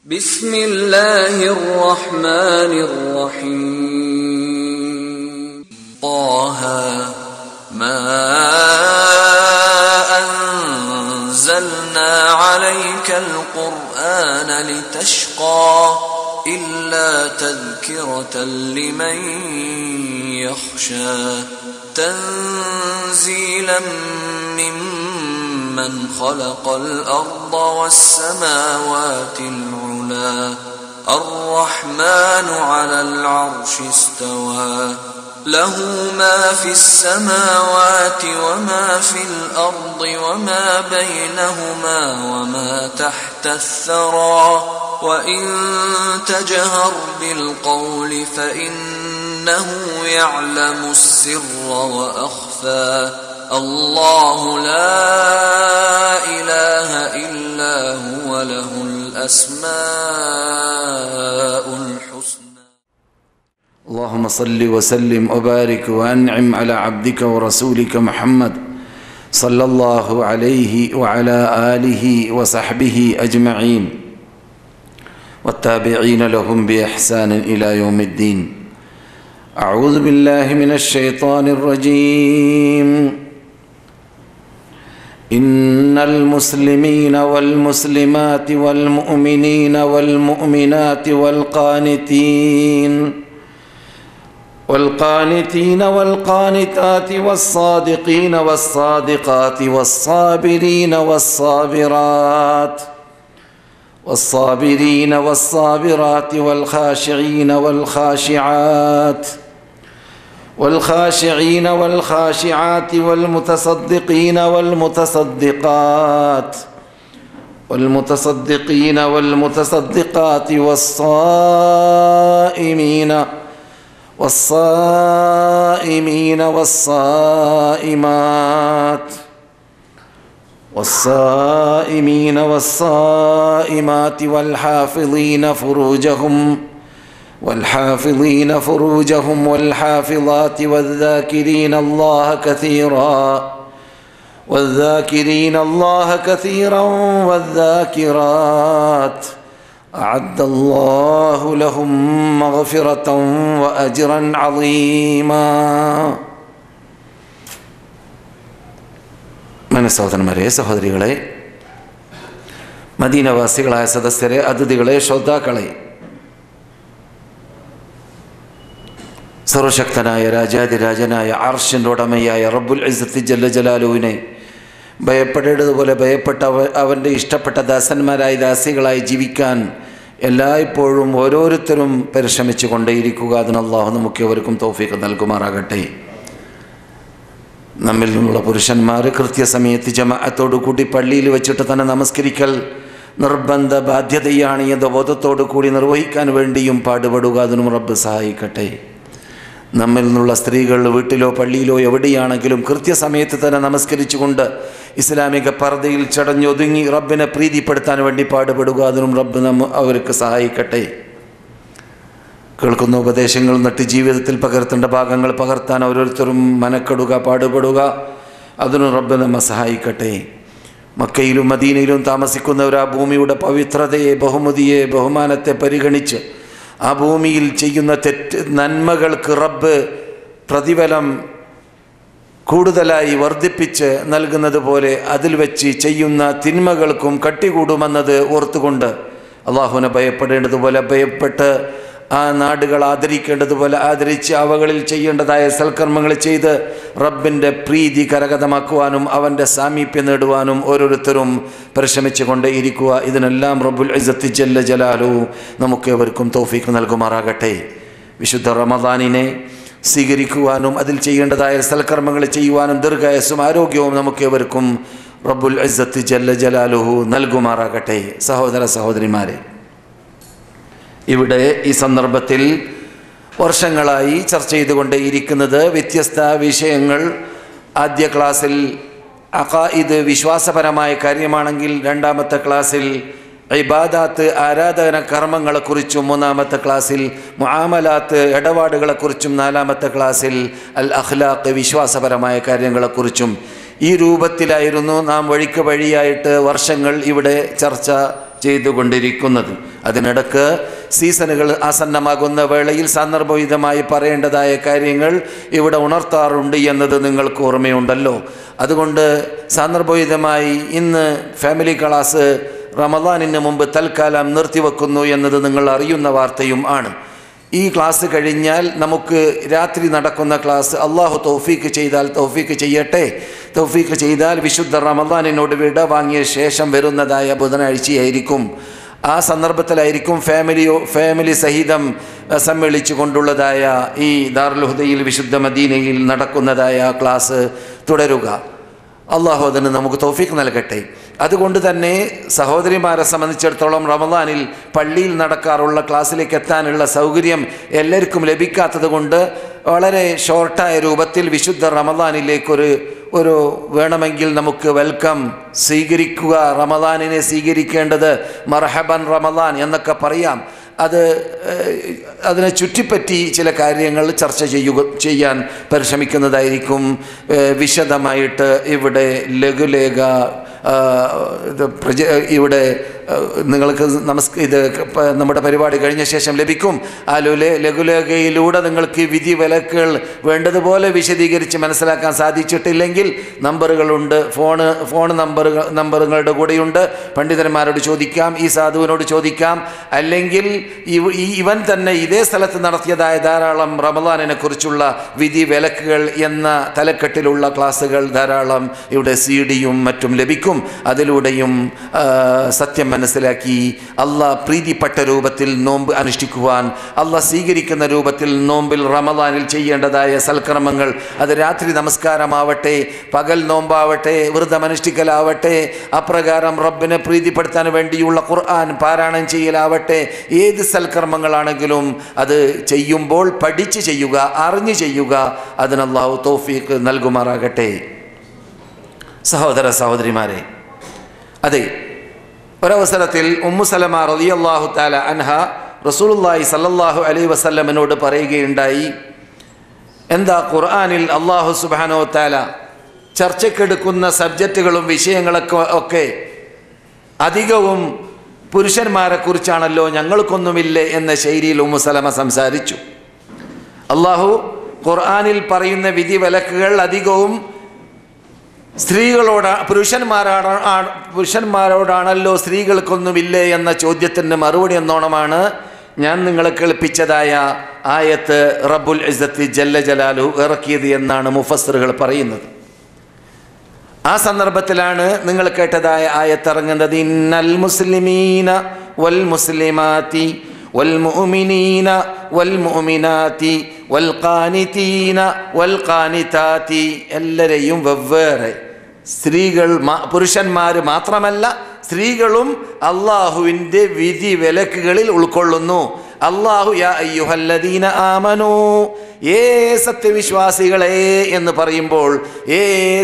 بسم الله الرحمن الرحيم طه ما أنزلنا عليك القرآن لتشقى إلا تذكرة لمن يخشى تنزيلا ممن خلق الأرض والسماوات العلى الرحمن على العرش استوى له ما في السماوات وما في الأرض وما بينهما وما تحت الثرى وإن تجهر بالقول فإنه يعلم السر وأخفى الله لا إله إلا هو له الأسماء الحسنى. اللهم صل وسلم وبارك وأنعم على عبدك ورسولك محمد صلى الله عليه وعلى آله وصحبه أجمعين والتابعين لهم بإحسان إلى يوم الدين. أعوذ بالله من الشيطان الرجيم. إن المسلمين والمسلمات والمؤمنين والمؤمنات والقانتين والقانتات والصادقين والصادقات والصابرين والصابرات والخاشعين والخاشعات والمتصدقين والمتصدقات والصائمين والصائمات والحافظين فروجهم والحافظات والذاكرين الله كثيرا والذاكرات أعد الله لهم مغفرة وأجرا عظيما. സഹോദരന്മാരെ, സഹോദരികളെ, മദീനവാസികളായ സദസ്യരെ, അതിഥികളെ, ശ്രോതാക്കളെ, സർവശക്തനായ രാജാതിരാജനായ അർശിൻ്റെ ഉടമയായ റബ്ബുൽ ഇസ്സത്ത് ജല്ല ജലാലുവിനെ ഭയപ്പെടേണ്ടതുപോലെ ഭയപ്പെട്ട അവൻ്റെ ഇഷ്ടപ്പെട്ട ദാസന്മാരായി ദാസികളായി ജീവിക്കാൻ എല്ലായ്പ്പോഴും ഓരോരുത്തരും പരിശ്രമിച്ചു കൊണ്ടേയിരിക്കുക. അതിന് അല്ലാഹു നമുക്കേവർക്കും തൗഫീഖ് നൽകുമാറാകട്ടെ. നമ്മിൽ നിന്നുള്ള പുരുഷന്മാർ കൃത്യസമയത്ത് ജമാഅത്തോടു കൂടി പള്ളിയിൽ വെച്ചിട്ട് തന്നെ നമസ്കരിക്കൽ നിർബന്ധ ബാധ്യതയാണ് എന്ന ബോധത്തോടു കൂടി നിർവഹിക്കാൻ വേണ്ടിയും പാടുപെടുക. അതിനും റബ്ബ് സഹായിക്കട്ടെ. നമ്മിൽ നിന്നുള്ള സ്ത്രീകൾ വീട്ടിലോ പള്ളിയിലോ എവിടെയാണെങ്കിലും കൃത്യസമയത്ത് തന്നെ നമസ്കരിച്ചുകൊണ്ട് ഇസ്ലാമിക പർദ്ദയിൽ ചടഞ്ഞൊതുങ്ങി റബ്ബിനെ പ്രീതിപ്പെടുത്താൻ വേണ്ടി പാടുപെടുക. അതിനും റബ്ബ് അവർക്ക് സഹായിക്കട്ടെ. കേൾക്കുന്ന ഉപദേശങ്ങൾ നട്ട് ജീവിതത്തിൽ പകർത്തേണ്ട ഭാഗങ്ങൾ പകർത്താൻ ഓരോരുത്തരും മനക്കെടുക, പാടുപെടുക. അതിനും റബ്ബ് നമ്മെ സഹായിക്കട്ടെ. മക്കയിലും മദീനയിലും താമസിക്കുന്നവർ ആ ഭൂമിയുടെ പവിത്രതയെ, ബഹുമതിയെ, ബഹുമാനത്തെ പരിഗണിച്ച് ആ ഭൂമിയിൽ ചെയ്യുന്ന നന്മകൾക്ക് റബ്ബ് പ്രതിഫലം കൂടുതലായി വർദ്ധിപ്പിച്ച് നൽകുന്നത് പോലെ അതിൽ വെച്ച് ചെയ്യുന്ന തിന്മകൾക്കും കട്ടികൂടുമെന്നത് ഓർത്തുകൊണ്ട് അള്ളാഹുവിനെ ഭയപ്പെടേണ്ടതുപോലെ ഭയപ്പെട്ട് ആ നാടുകൾ ആദരിക്കേണ്ടതുപോലെ ആദരിച്ച് അവകളിൽ ചെയ്യേണ്ടതായ സൽക്കർമ്മങ്ങൾ ചെയ്ത് റബ്ബിൻ്റെ പ്രീതി കരഗതമാക്കുവാനും അവൻ്റെ സാമീപ്യം നേടുവാനും ഓരോരുത്തരും പരിശ്രമിച്ചു കൊണ്ടേ ഇരിക്കുക. ഇതിനെല്ലാം റബ്ബുൽ ഇസ്സത്ത് ജല്ല ജലാലുഹു നമുക്കേവർക്കും തൗഫീഖ് നൽകുമാറാകട്ടെ. വിശുദ്ധ റമദാനിനെ സ്വീകരിക്കുവാനും അതിൽ ചെയ്യേണ്ടതായ സൽക്കർമ്മങ്ങൾ ചെയ്യുവാനും ദീർഘായുസ്സും ആരോഗ്യവും നമുക്കേവർക്കും റബ്ബുൽ ഇസ്സത്ത് ജല്ല ജലാലുഹു നൽകുമാറാകട്ടെ. സഹോദര സഹോദരിമാരെ, ഇവിടെ ഈ സന്ദർഭത്തിൽ വർഷങ്ങളായി ചർച്ച ചെയ്തുകൊണ്ടേയിരിക്കുന്നത് വ്യത്യസ്ത വിഷയങ്ങൾ. ആദ്യ ക്ലാസ്സിൽ അഖായിദ് വിശ്വാസപരമായ കാര്യമാണെങ്കിൽ, രണ്ടാമത്തെ ക്ലാസ്സിൽ ഇബാദാത്ത് ആരാധന കർമ്മങ്ങളെക്കുറിച്ചും, മൂന്നാമത്തെ ക്ലാസ്സിൽ മുആമലാത്ത് ഇടപാടുകളെക്കുറിച്ചും, നാലാമത്തെ ക്ലാസ്സിൽ അൽ അഖ്ലാഖ് വിശ്വാസപരമായ കാര്യങ്ങളെക്കുറിച്ചും ഈ രൂപത്തിലായിരുന്നു നാം വഴിക്ക് വഴിയായിട്ട് വർഷങ്ങൾ ഇവിടെ ചർച്ച ചെയ്തുകൊണ്ടിരിക്കുന്നത്. അതിനിടക്ക് സീസണുകൾ ആസന്നമാകുന്ന വേളയിൽ സന്ദർഭോചിതമായി പറയേണ്ടതായ കാര്യങ്ങൾ ഇവിടെ ഉണർത്താറുണ്ട് എന്നത് നിങ്ങൾക്ക് ഓർമ്മയുണ്ടല്ലോ. അതുകൊണ്ട് സന്ദർഭോചിതമായി ഇന്ന് ഫാമിലി ക്ലാസ് റമദാനിന് മുമ്പ് തൽക്കാലം നിർത്തിവെക്കുന്നു എന്നത് നിങ്ങൾ അറിയുന്ന വാർത്തയും ആണ്. ഈ ക്ലാസ് കഴിഞ്ഞാൽ നമുക്ക് രാത്രി നടക്കുന്ന ക്ലാസ് അള്ളാഹു തൗഫീക്ക് ചെയ്താൽ, തൗഫീക്ക് ചെയ്യട്ടെ, തൗഫീക്ക് ചെയ്താൽ വിശുദ്ധ റമദാനിനോട് വിട വാങ്ങിയ ശേഷം വരുന്നതായ ബുധനാഴ്ചയായിരിക്കും. ആ സന്ദർഭത്തിലായിരിക്കും ഫാമിലി സഹിതം സമ്മേളിച്ചു കൊണ്ടുള്ളതായ ഈ ദാറുൽ ഹുദയിൽ വിശുദ്ധ മദീനയിൽ നടക്കുന്നതായ ക്ലാസ് തുടരുക. അള്ളാഹു അതിന് നമുക്ക് തൗഫീക്ക് നൽകട്ടെ. അതുകൊണ്ട് തന്നെ സഹോദരിമാരെ സംബന്ധിച്ചിടത്തോളം റമദാനിൽ പള്ളിയിൽ നടക്കാറുള്ള ക്ലാസ്സിലേക്ക് എത്താനുള്ള സൗകര്യം എല്ലാവർക്കും ലഭിക്കാത്തത് കൊണ്ട് വളരെ ഷോർട്ടായ രൂപത്തിൽ വിശുദ്ധ റമദാനിലേക്കൊരു വേണമെങ്കിൽ നമുക്ക് വെൽക്കം സ്വീകരിക്കുക, റമദാനിനെ സ്വീകരിക്കേണ്ടത് മർഹബൻ റമദാൻ എന്നൊക്കെ പറയാം. അതിനെ ചുറ്റിപ്പറ്റി ചില കാര്യങ്ങൾ ചർച്ച ചെയ്യാൻ പരിശ്രമിക്കുന്നതായിരിക്കും. വിശദമായിട്ട് ഇവിടെ ലഘുലേഖ ഇവിടെ നിങ്ങൾക്ക് നമ്മുടെ പരിപാടി കഴിഞ്ഞ ശേഷം ലഭിക്കും. ആ ലഘുലേഖയിലൂടെ നിങ്ങൾക്ക് വിധി വിലക്കുകൾ വേണ്ടതുപോലെ വിശദീകരിച്ച് മനസ്സിലാക്കാൻ സാധിച്ചിട്ടില്ലെങ്കിൽ നമ്പറുകളുണ്ട്, ഫോൺ നമ്പറുകളുടെ കൂടെയുണ്ട്. പണ്ഡിതന്മാരോട് ചോദിക്കാം, ഈ സാധുവിനോട് ചോദിക്കാം. അല്ലെങ്കിൽ ഇവൻ തന്നെ ഇതേ സ്ഥലത്ത് നടത്തിയതായ ധാരാളം റമദാനിനെ കുറിച്ചുള്ള വിധി വിലക്കുകൾ എന്ന തലക്കെട്ടിലുള്ള ക്ലാസ്സുകൾ ധാരാളം ഇവിടെ CD-യും മറ്റും ലഭിക്കും. അതിലൂടെയും സത്യം മനസ്സിലാക്കി അള്ളാഹ് പ്രീതിപ്പെട്ട രൂപത്തിൽ നോമ്പ് അനുഷ്ഠിക്കുവാൻ, അള്ളാഹ് സ്വീകരിക്കുന്ന രൂപത്തിൽ നോമ്പിൽ റമദാനിൽ ചെയ്യേണ്ടതായ സൽക്കർമ്മങ്ങൾ, അത് രാത്രി നമസ്കാരമാവട്ടെ, പകൽ നോമ്പാവട്ടെ, വ്രതമനുഷ്ഠിക്കലാവട്ടെ, അപ്രകാരം റബ്ബിനെ പ്രീതിപ്പെടുത്താൻ വേണ്ടിയുള്ള ഖുർആൻ പാരായണം ചെയ്യലാവട്ടെ, ഏത് സൽക്കർമ്മങ്ങളാണെങ്കിലും അത് ചെയ്യുമ്പോൾ പഠിച്ച് ചെയ്യുക, അറിഞ്ഞു ചെയ്യുക. അതിന് അല്ലാഹു തൗഫീഖ് നൽകുമാറാകട്ടെ. സഹോദര സഹോദരിമാരെ, അതെ, ഒരവസരത്തിൽ ഉമ്മു സലമ റളിയല്ലാഹു തആല അൻഹ റസൂലുള്ളാഹി സ്വല്ലല്ലാഹു അലൈഹി വസല്ലമയോട് പറയുകയുണ്ടായി, എന്താ ഖുർആനിൽ അല്ലാഹു സുബ്ഹാനഹു വ തആല ചർച്ചയ്ക്കെടുക്കുന്ന സബ്ജക്റ്റുകളും വിഷയങ്ങളൊക്കെ അധികവും പുരുഷന്മാരെ കുറിച്ചാണല്ലോ, ഞങ്ങൾക്കൊന്നുമില്ലേ എന്ന ശൈലിയിൽ ഉമ്മു സലമ സംസാരിച്ചു. അല്ലാഹു ഖുർആനിൽ പറയുന്ന വിധി വിലക്കുകൾ അധികവും പുരുഷന്മാരോടാണല്ലോ, സ്ത്രീകൾക്കൊന്നുമില്ലേ എന്ന ചോദ്യത്തിന് മറുപടി എന്നോണമാണ് ഞാൻ നിങ്ങളെ കേൾപ്പിച്ചതായ ആയത്ത് റബ്ബുൽ ഇസ്സത്തി ജല്ല ജലാലുഹു ഇറക്കിയത് എന്നാണ് മുഫസ്സിറുകൾ പറയുന്നത്. ആ സന്ദർഭത്തിലാണ് നിങ്ങൾ കേട്ടതായ ആയത്തിറങ്ങുന്നത്, ഇന്നൽ മുസ്ലിമീന വൽ മുസ്ലിമാതി വൽ മുഅ്മിനീന വൽ മുഅ്മിനാതി വൽ ഖാനിതീന വൽ ഖാനിതാതി. എല്ലാവരെയും വെവ്വേറെ, പുരുഷന്മാർ മാത്രമല്ല, സ്ത്രീകളും അള്ളാഹുവിൻ്റെ വിധി വിലക്കുകളിൽ ഉൾക്കൊള്ളുന്നു. അല്ലാഹു യാ അയ്യുഹല്ലദീന ആമനൂ, സത്യവിശ്വാസികളെ എന്ന് പറയുമ്പോൾ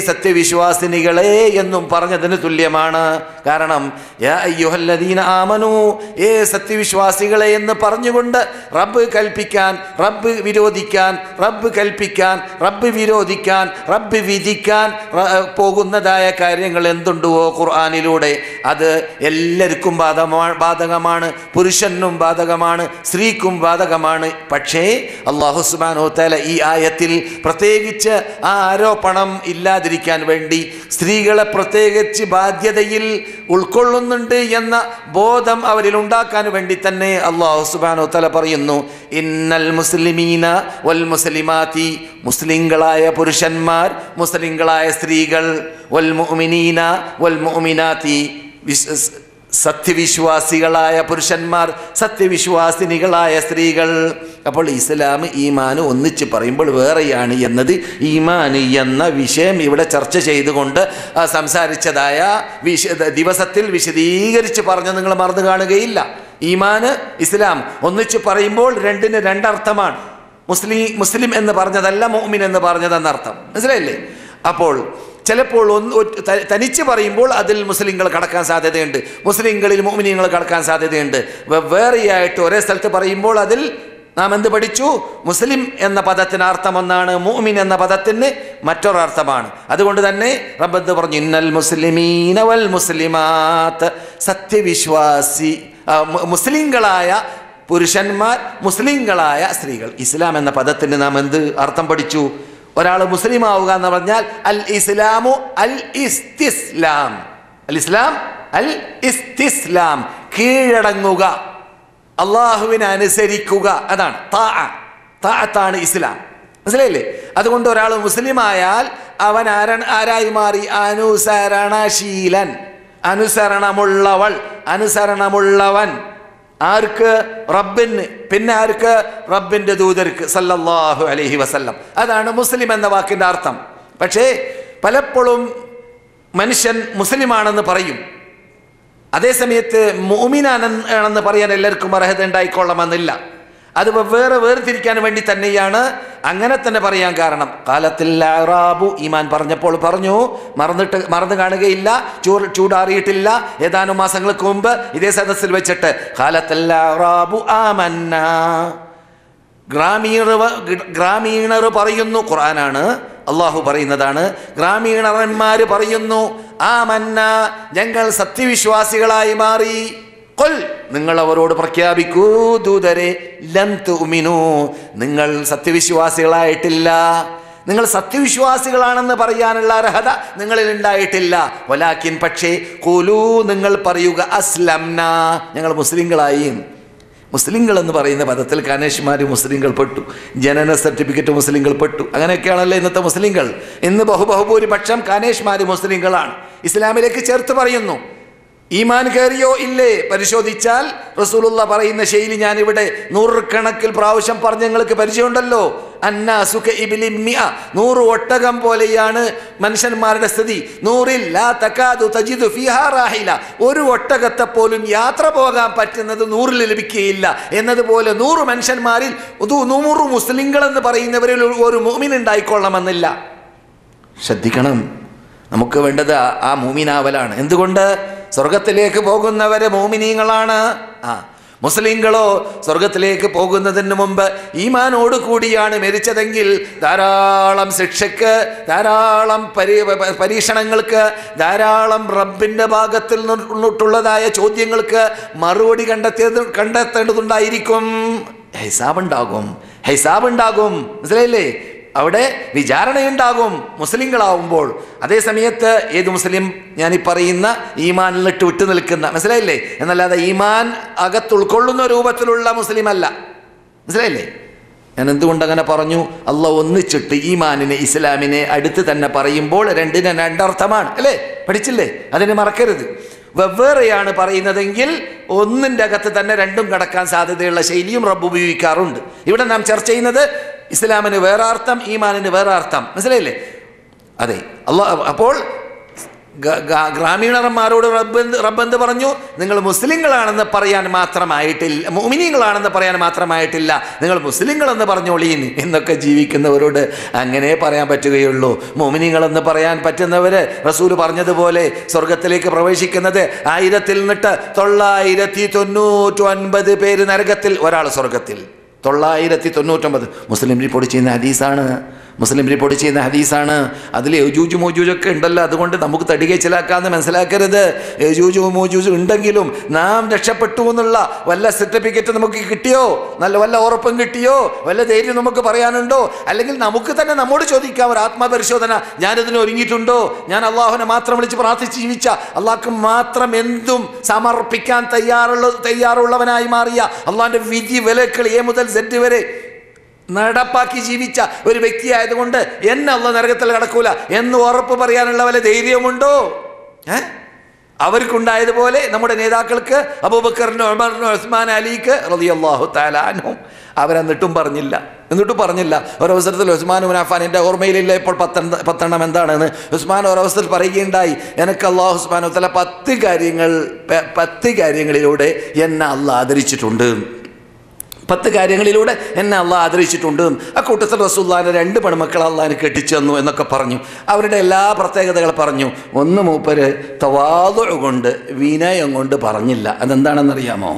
സത്യവിശ്വാസിനികളെ എന്നും പറഞ്ഞതിന് തുല്യമാണ്. കാരണം യാ അയ്യുഹല്ലദീന ആമനൂ, സത്യവിശ്വാസികളെ എന്ന് പറഞ്ഞുകൊണ്ട് റബ്ബ് കൽപ്പിക്കാൻ, റബ്ബ് വിരോധിക്കാൻ, റബ്ബ് കൽപ്പിക്കാൻ, റബ്ബ് വിരോധിക്കാൻ, റബ്ബ് വിധിക്കാൻ പോകുന്നതായ കാര്യങ്ങൾ എന്തുണ്ടോ ഖുർആനിലൂടെ, അത് എല്ലാവർക്കും ബാധകമാണ്, പുരുഷനും ബാധകമാണ്, സ്ത്രീക്കും ബാധകമാണ്. പക്ഷേ അല്ലാഹു സുബ്ഹാനഹു വ തആല ഈ ആയത്തിൽ പ്രത്യേകിച്ച് ആ ആരോപണം ഇല്ലാതിരിക്കാൻ വേണ്ടി സ്ത്രീകളെ പ്രത്യേകിച്ച് ബാധ്യതയിൽ ഉൾക്കൊള്ളുന്നുണ്ട് എന്ന ബോധം അവരിൽ ഉണ്ടാക്കാൻ വേണ്ടി തന്നെ അല്ലാഹു സുബ്ഹാനഹു വ തആല പറയുന്നു, ഇന്നൽ മുസ്ലിമീന വൽ മുസ്ലിമാതി, മുസ്ലിങ്ങളായ പുരുഷന്മാർ, മുസ്ലിങ്ങളായ സ്ത്രീകൾ, വൽ മുഅ്മിനീന വൽ മുഅ്മിനാതി, സത്യവിശ്വാസികളായ പുരുഷന്മാർ, സത്യവിശ്വാസിനികളായ സ്ത്രീകൾ. അപ്പോൾ ഇസ്ലാം ഈമാൻ ഒന്നിച്ച് പറയുമ്പോൾ വേറെയാണ് എന്നത് ഈമാൻ എന്ന വിഷയം ഇവിടെ ചർച്ച ചെയ്തുകൊണ്ട് സംസാരിച്ചതായ ദിവസത്തിൽ വിശദീകരിച്ച് പറഞ്ഞ് നിങ്ങൾ മറന്നു കാണുകയില്ല. ഈമാന് ഇസ്ലാം ഒന്നിച്ച് പറയുമ്പോൾ രണ്ടിന് രണ്ടർത്ഥമാണ്. മുസ്ലിം എന്ന് പറഞ്ഞതല്ല മുഅ്മിൻ എന്ന് പറഞ്ഞതെന്നർത്ഥം, മനസ്സിലായില്ലേ? അപ്പോൾ ചിലപ്പോൾ തനിച്ച് പറയുമ്പോൾ അതിൽ മുസ്ലിങ്ങൾ കടക്കാൻ സാധ്യതയുണ്ട്, മുസ്ലിങ്ങളിൽ മുഅ്മിനീങ്ങൾ കടക്കാൻ സാധ്യതയുണ്ട്. വേറെയായിട്ട് ഒരേ സ്ഥലത്ത് പറയുമ്പോൾ അതിൽ നാം എന്ത് പഠിച്ചു? മുസ്ലിം എന്ന പദത്തിന് അർത്ഥം ഒന്നാണ്, മുഅ്മിൻ എന്ന പദത്തിന് മറ്റൊരർത്ഥമാണ്. അതുകൊണ്ട് തന്നെ റബ്ബ് എന്ത് പറഞ്ഞു? ഇന്നൽ മുസ്ലിമീന വൽ മുസ്ലിമാത്ത്, സത്യവിശ്വാസി മുസ്ലിങ്ങളായ പുരുഷന്മാർ, മുസ്ലിങ്ങളായ സ്ത്രീകൾ. ഇസ്ലാം എന്ന പദത്തിന് നാം എന്ത് അർത്ഥം പഠിച്ചു? ഒരാൾ മുസ്ലിം ആവുക എന്ന് പറഞ്ഞാൽ അൽ ഇസ്ലാമു അൽ ഇസ്തിസ്ലാം, അൽ ഇസ്ലാം അൽ ഇസ്തിസ്ലാം, കീഴടങ്ങുക, അള്ളാഹുവിനെ അനുസരിക്കുക, അതാണ് താഅത്താണ് ഇസ്ലാം. മനസ്സിലായില്ലേ? അതുകൊണ്ട് ഒരാൾ മുസ്ലിം ആയാൽ അവൻ ആരായി മാറി? അനുസരണശീലൻ, അനുസരണമുള്ളവൾ, അനുസരണമുള്ളവൻ. ആർക്ക്? റബ്ബിന്. പിന്നെ ആർക്ക്? റബ്ബിന്റെ ദൂതർക്ക് സല്ലല്ലാഹു അലൈഹി വസല്ലം. അതാണ് മുസ്ലിം എന്ന വാക്കിന്റെ അർത്ഥം. പക്ഷേ പലപ്പോഴും മനുഷ്യൻ മുസ്ലിമാണെന്ന് പറയും, അതേസമയത്ത് മുഅ്മിനാണെന്ന് പറയാൻ എല്ലാവർക്കും അർഹത ഉണ്ടായിക്കൊള്ളണമെന്നില്ല. അത് വേർതിരിക്കാൻ വേണ്ടി തന്നെയാണ് അങ്ങനെ തന്നെ പറയാൻ കാരണം. ഖാലത്തിൽ അഅറാബു, ഈമാൻ പറഞ്ഞപ്പോൾ പറഞ്ഞു, മറന്നു കാണുകയില്ല, ചൂടാറിയിട്ടില്ല. ഏതാനും മാസങ്ങൾക്ക് മുമ്പ് ഇതേ സദസ്സിൽ വെച്ചിട്ട് ഖാലത്തിൽ അഅറാബു ആമന്നാ, ഗ്രാമീണർ പറയുന്നു, ഖുർആനാണ്, അള്ളാഹു പറയുന്നതാണ്. ഗ്രാമീണന്മാര് പറയുന്നു, ആമന്ന, ഞങ്ങൾ സത്യവിശ്വാസികളായി മാറി. ഖുൽ, നിങ്ങൾ അവരോട് പ്രഖ്യാപിക്കൂ, ദൂതരെ, ലൻ തുഅ്മിനൂ, നിങ്ങൾ സത്യവിശ്വാസികളായിട്ടില്ല. നിങ്ങൾ സത്യവിശ്വാസികളാണെന്ന് പറയാനുള്ള അർഹത നിങ്ങളിൽ ഉണ്ടായിട്ടില്ല. വലാകിൻ, പക്ഷേ, ഖുലൂ, നിങ്ങൾ പറയുക, അസ്ലംന, ഞങ്ങൾ മുസ്ലിങ്ങളായി. മുസ്ലിങ്ങൾ എന്ന് പറയുന്ന പദത്തിൽ കാനേഷ്മാർ മുസ്ലിങ്ങൾ പെട്ടു, ജനന സർട്ടിഫിക്കറ്റ് മുസ്ലിങ്ങൾ പെട്ടു. അങ്ങനെയൊക്കെയാണല്ലോ ഇന്നത്തെ മുസ്ലിങ്ങൾ. ഇന്ന് ബഹുഭൂരിപക്ഷം കാനേഷ്മാർ മുസ്ലിങ്ങളാണ്. ഇസ്ലാമിലേക്ക് ചേർത്ത് പറയുന്നു. ഈമാൻ കയറിയോ ഇല്ലേ പരിശോധിച്ചാൽ റസൂലുള്ള പറയുന്ന ശൈലി ഞാനിവിടെ 100 കണക്കിൽ പ്രാവശ്യം പറഞ്ഞ നിങ്ങൾക്ക് പരിചയമുണ്ടല്ലോ. അന്നാസുക ഇബ്ലിൻ മിഅ, 100 ഒട്ടകം പോലെയാണ് മനുഷ്യന്മാരുടെ സ്ഥിതി. 100ൽ ലാ തകാദു തജിദു ഫീഹാ റാഹില, ഒരു ഒട്ടകത്തെ പോലും യാത്ര പോകാൻ പറ്റുന്നത് 100ൽ ലഭിക്കുകയില്ല എന്നതുപോലെ 100 മനുഷ്യന്മാരിൽ 100 മുസ്ലിങ്ങൾ എന്ന് പറയുന്നവരിൽ ഒരു മുഅ്മിൻ ഉണ്ടായിക്കൊള്ളണമെന്നില്ല. ശ്രദ്ധിക്കണം. നമുക്ക് വേണ്ടത് ആ മുഅ്മിനാവലാണ്. എന്തുകൊണ്ട്? സ്വർഗത്തിലേക്ക് പോകുന്നവര് മുഅ്മിനീങ്ങളാണ്. മുസ്ലിങ്ങളോ സ്വർഗത്തിലേക്ക് പോകുന്നതിന് മുമ്പ് ഈമാനോട് കൂടിയാണ് മരിച്ചതെങ്കിൽ ധാരാളം ശിക്ഷയ്ക്ക്, ധാരാളം പരീക്ഷണങ്ങൾക്ക്, ധാരാളം റബ്ബിൻ്റെ ഭാഗത്തിൽ നിന്നിട്ടുള്ളതായ ചോദ്യങ്ങൾക്ക് മറുപടി കണ്ടെത്തേണ്ടതുണ്ടായിരിക്കും. ഹിസാബുണ്ടാകും. മനസ്സിലായില്ലേ? അവിടെ വിചാരണയുണ്ടാകും മുസ്ലിങ്ങളാവുമ്പോൾ. അതേ സമയത്ത് ഏത് മുസ്ലിം? ഞാനീ പറയുന്ന ഈമാനിലിട്ട് വിട്ടു നിൽക്കുന്ന, മനസ്സിലായില്ലേ? എന്നല്ലാതെ ഈമാൻ അകത്തുൾക്കൊള്ളുന്ന രൂപത്തിലുള്ള മുസ്ലിം അല്ല. മനസ്സിലായില്ലേ? ഞാൻ എന്തുകൊണ്ട് അങ്ങനെ പറഞ്ഞു? അള്ളാഹ് ഒന്നിച്ചിട്ട് ഈമാനിനെ, ഇസ്ലാമിനെ അടുത്ത് തന്നെ പറയുമ്പോൾ രണ്ടിന് രണ്ടർത്ഥമാണ് അല്ലേ? പഠിച്ചില്ലേ? അതിനെ മറക്കരുത്. വെവ്വേറെയാണ് പറയുന്നതെങ്കിൽ ഒന്നിൻ്റെ അകത്ത് തന്നെ രണ്ടും കടക്കാൻ സാധ്യതയുള്ള ശൈലിയും റബ്ബ് ഉപയോഗിക്കാറുണ്ട്. ഇവിടെ നാം ചർച്ച ചെയ്യുന്നത് ഇസ്ലാമിന് വേറെ അർത്ഥം, ഈമാനിന് വേറെ അർത്ഥം. മനസ്സിലായില്ലേ? അതെ. അപ്പോൾ ഗ്രാമീണന്മാരോട് റബ്ബ് എന്ത് പറഞ്ഞു? നിങ്ങൾ മുസ്ലിങ്ങളാണെന്ന് പറയാൻ മാത്രമായിട്ടില്ല, മുഅ്മിനീങ്ങളാണെന്ന് പറയാൻ മാത്രമായിട്ടില്ല, നിങ്ങൾ മുസ്ലിങ്ങളെന്ന് പറഞ്ഞോളീൻ എന്നൊക്കെ ജീവിക്കുന്നവരോട് അങ്ങനെ പറയാൻ പറ്റുകയുള്ളൂ. മുഅ്മിനീങ്ങളെന്ന് പറയാൻ പറ്റുന്നവര് റസൂല് പറഞ്ഞതുപോലെ സ്വർഗത്തിലേക്ക് പ്രവേശിക്കുന്നത് 1000-ൽ നിന്നിട്ട് 999 പേര് നരകത്തിൽ, ഒരാൾ സ്വർഗത്തിൽ. 999 മുസ്ലിം റിപ്പോർട്ട് ചെയ്യുന്ന ഹദീസാണ്. അതിൽ യജൂജ് മൗജൂജൊക്കെ ഉണ്ടല്ലോ. അതുകൊണ്ട് നമുക്ക് തടികച്ചിലാക്കാമെന്ന് മനസ്സിലാക്കരുത്. യജൂജ് മൗജൂജ് ഉണ്ടെങ്കിലും നാം രക്ഷപ്പെട്ടു എന്നുള്ള വല്ല സർട്ടിഫിക്കറ്റ് നമുക്ക് കിട്ടിയോ? വല്ല ഉറപ്പും കിട്ടിയോ? വല്ല ധൈര്യം നമുക്ക് പറയാനുണ്ടോ? അല്ലെങ്കിൽ നമുക്ക് തന്നെ നമ്മോട് ചോദിക്കാം ഒരു ആത്മപരിശോധന. ഞാനിതിന് ഒരുങ്ങിയിട്ടുണ്ടോ? ഞാൻ അള്ളാഹുവിനെ മാത്രം വിളിച്ച് പ്രാർത്ഥിച്ച് ജീവിച്ച, അള്ളാഹ്ക്ക് മാത്രം എന്തും സമർപ്പിക്കാൻ തയ്യാറുള്ളവനായി മാറിയ, അള്ളാഹിൻ്റെ വിധി വിലക്കൾ എ മുതൽ സെറ്റ് വരെ നടപ്പാക്കി ജീവിച്ച ഒരു വ്യക്തിയായതുകൊണ്ട് എന്നെ അള്ളാഹ് നരകത്തിൽ കടക്കൂല എന്ന് ഉറപ്പ് പറയാനുള്ള വല്ല ധൈര്യമുണ്ടോ? അവർക്കുണ്ടായതുപോലെ നമ്മുടെ നേതാക്കൾക്ക് അബൂബക്കറിന്, ഉമറിന്, ഉസ്മാൻ, അലിക്ക് റളിയല്ലാഹു തആല അൻഹും അവരെന്നിട്ടും പറഞ്ഞില്ല. ഒരവസരത്തിൽ ഉസ്മാൻ ഇബ്നു അഫ്ഫാൻ, എൻ്റെ ഓർമ്മയിലില്ല ഇപ്പോൾ 10 എന്താണെന്ന്, ഉസ്മാൻ ഒരവസരത്തിൽ പറയുകയുണ്ടായി, എനിക്ക് അല്ലാഹു സുബ്ഹാനഹു വ തആല 10 കാര്യങ്ങളിലൂടെ എന്നെ അള്ളാഹ് ആദരിച്ചിട്ടുണ്ട്. 10 കാര്യങ്ങളിലൂടെ എന്നെ അള്ളാഹ് ആദരിച്ചിട്ടുണ്ട്. ആ കൂട്ടത്തിൽ റസൂലുള്ളാഹിന്റെ 2 പെൺമക്കൾ അള്ളാഹിന് കെട്ടിച്ചു തന്നു എന്നൊക്കെ പറഞ്ഞു. അവരുടെ എല്ലാ പ്രത്യേകതകൾ പറഞ്ഞു. ഒന്ന്, മൂപ്പര് തവാദുഅ കൊണ്ട്, വിനയം കൊണ്ട് പറഞ്ഞില്ല. അതെന്താണെന്നറിയാമോ?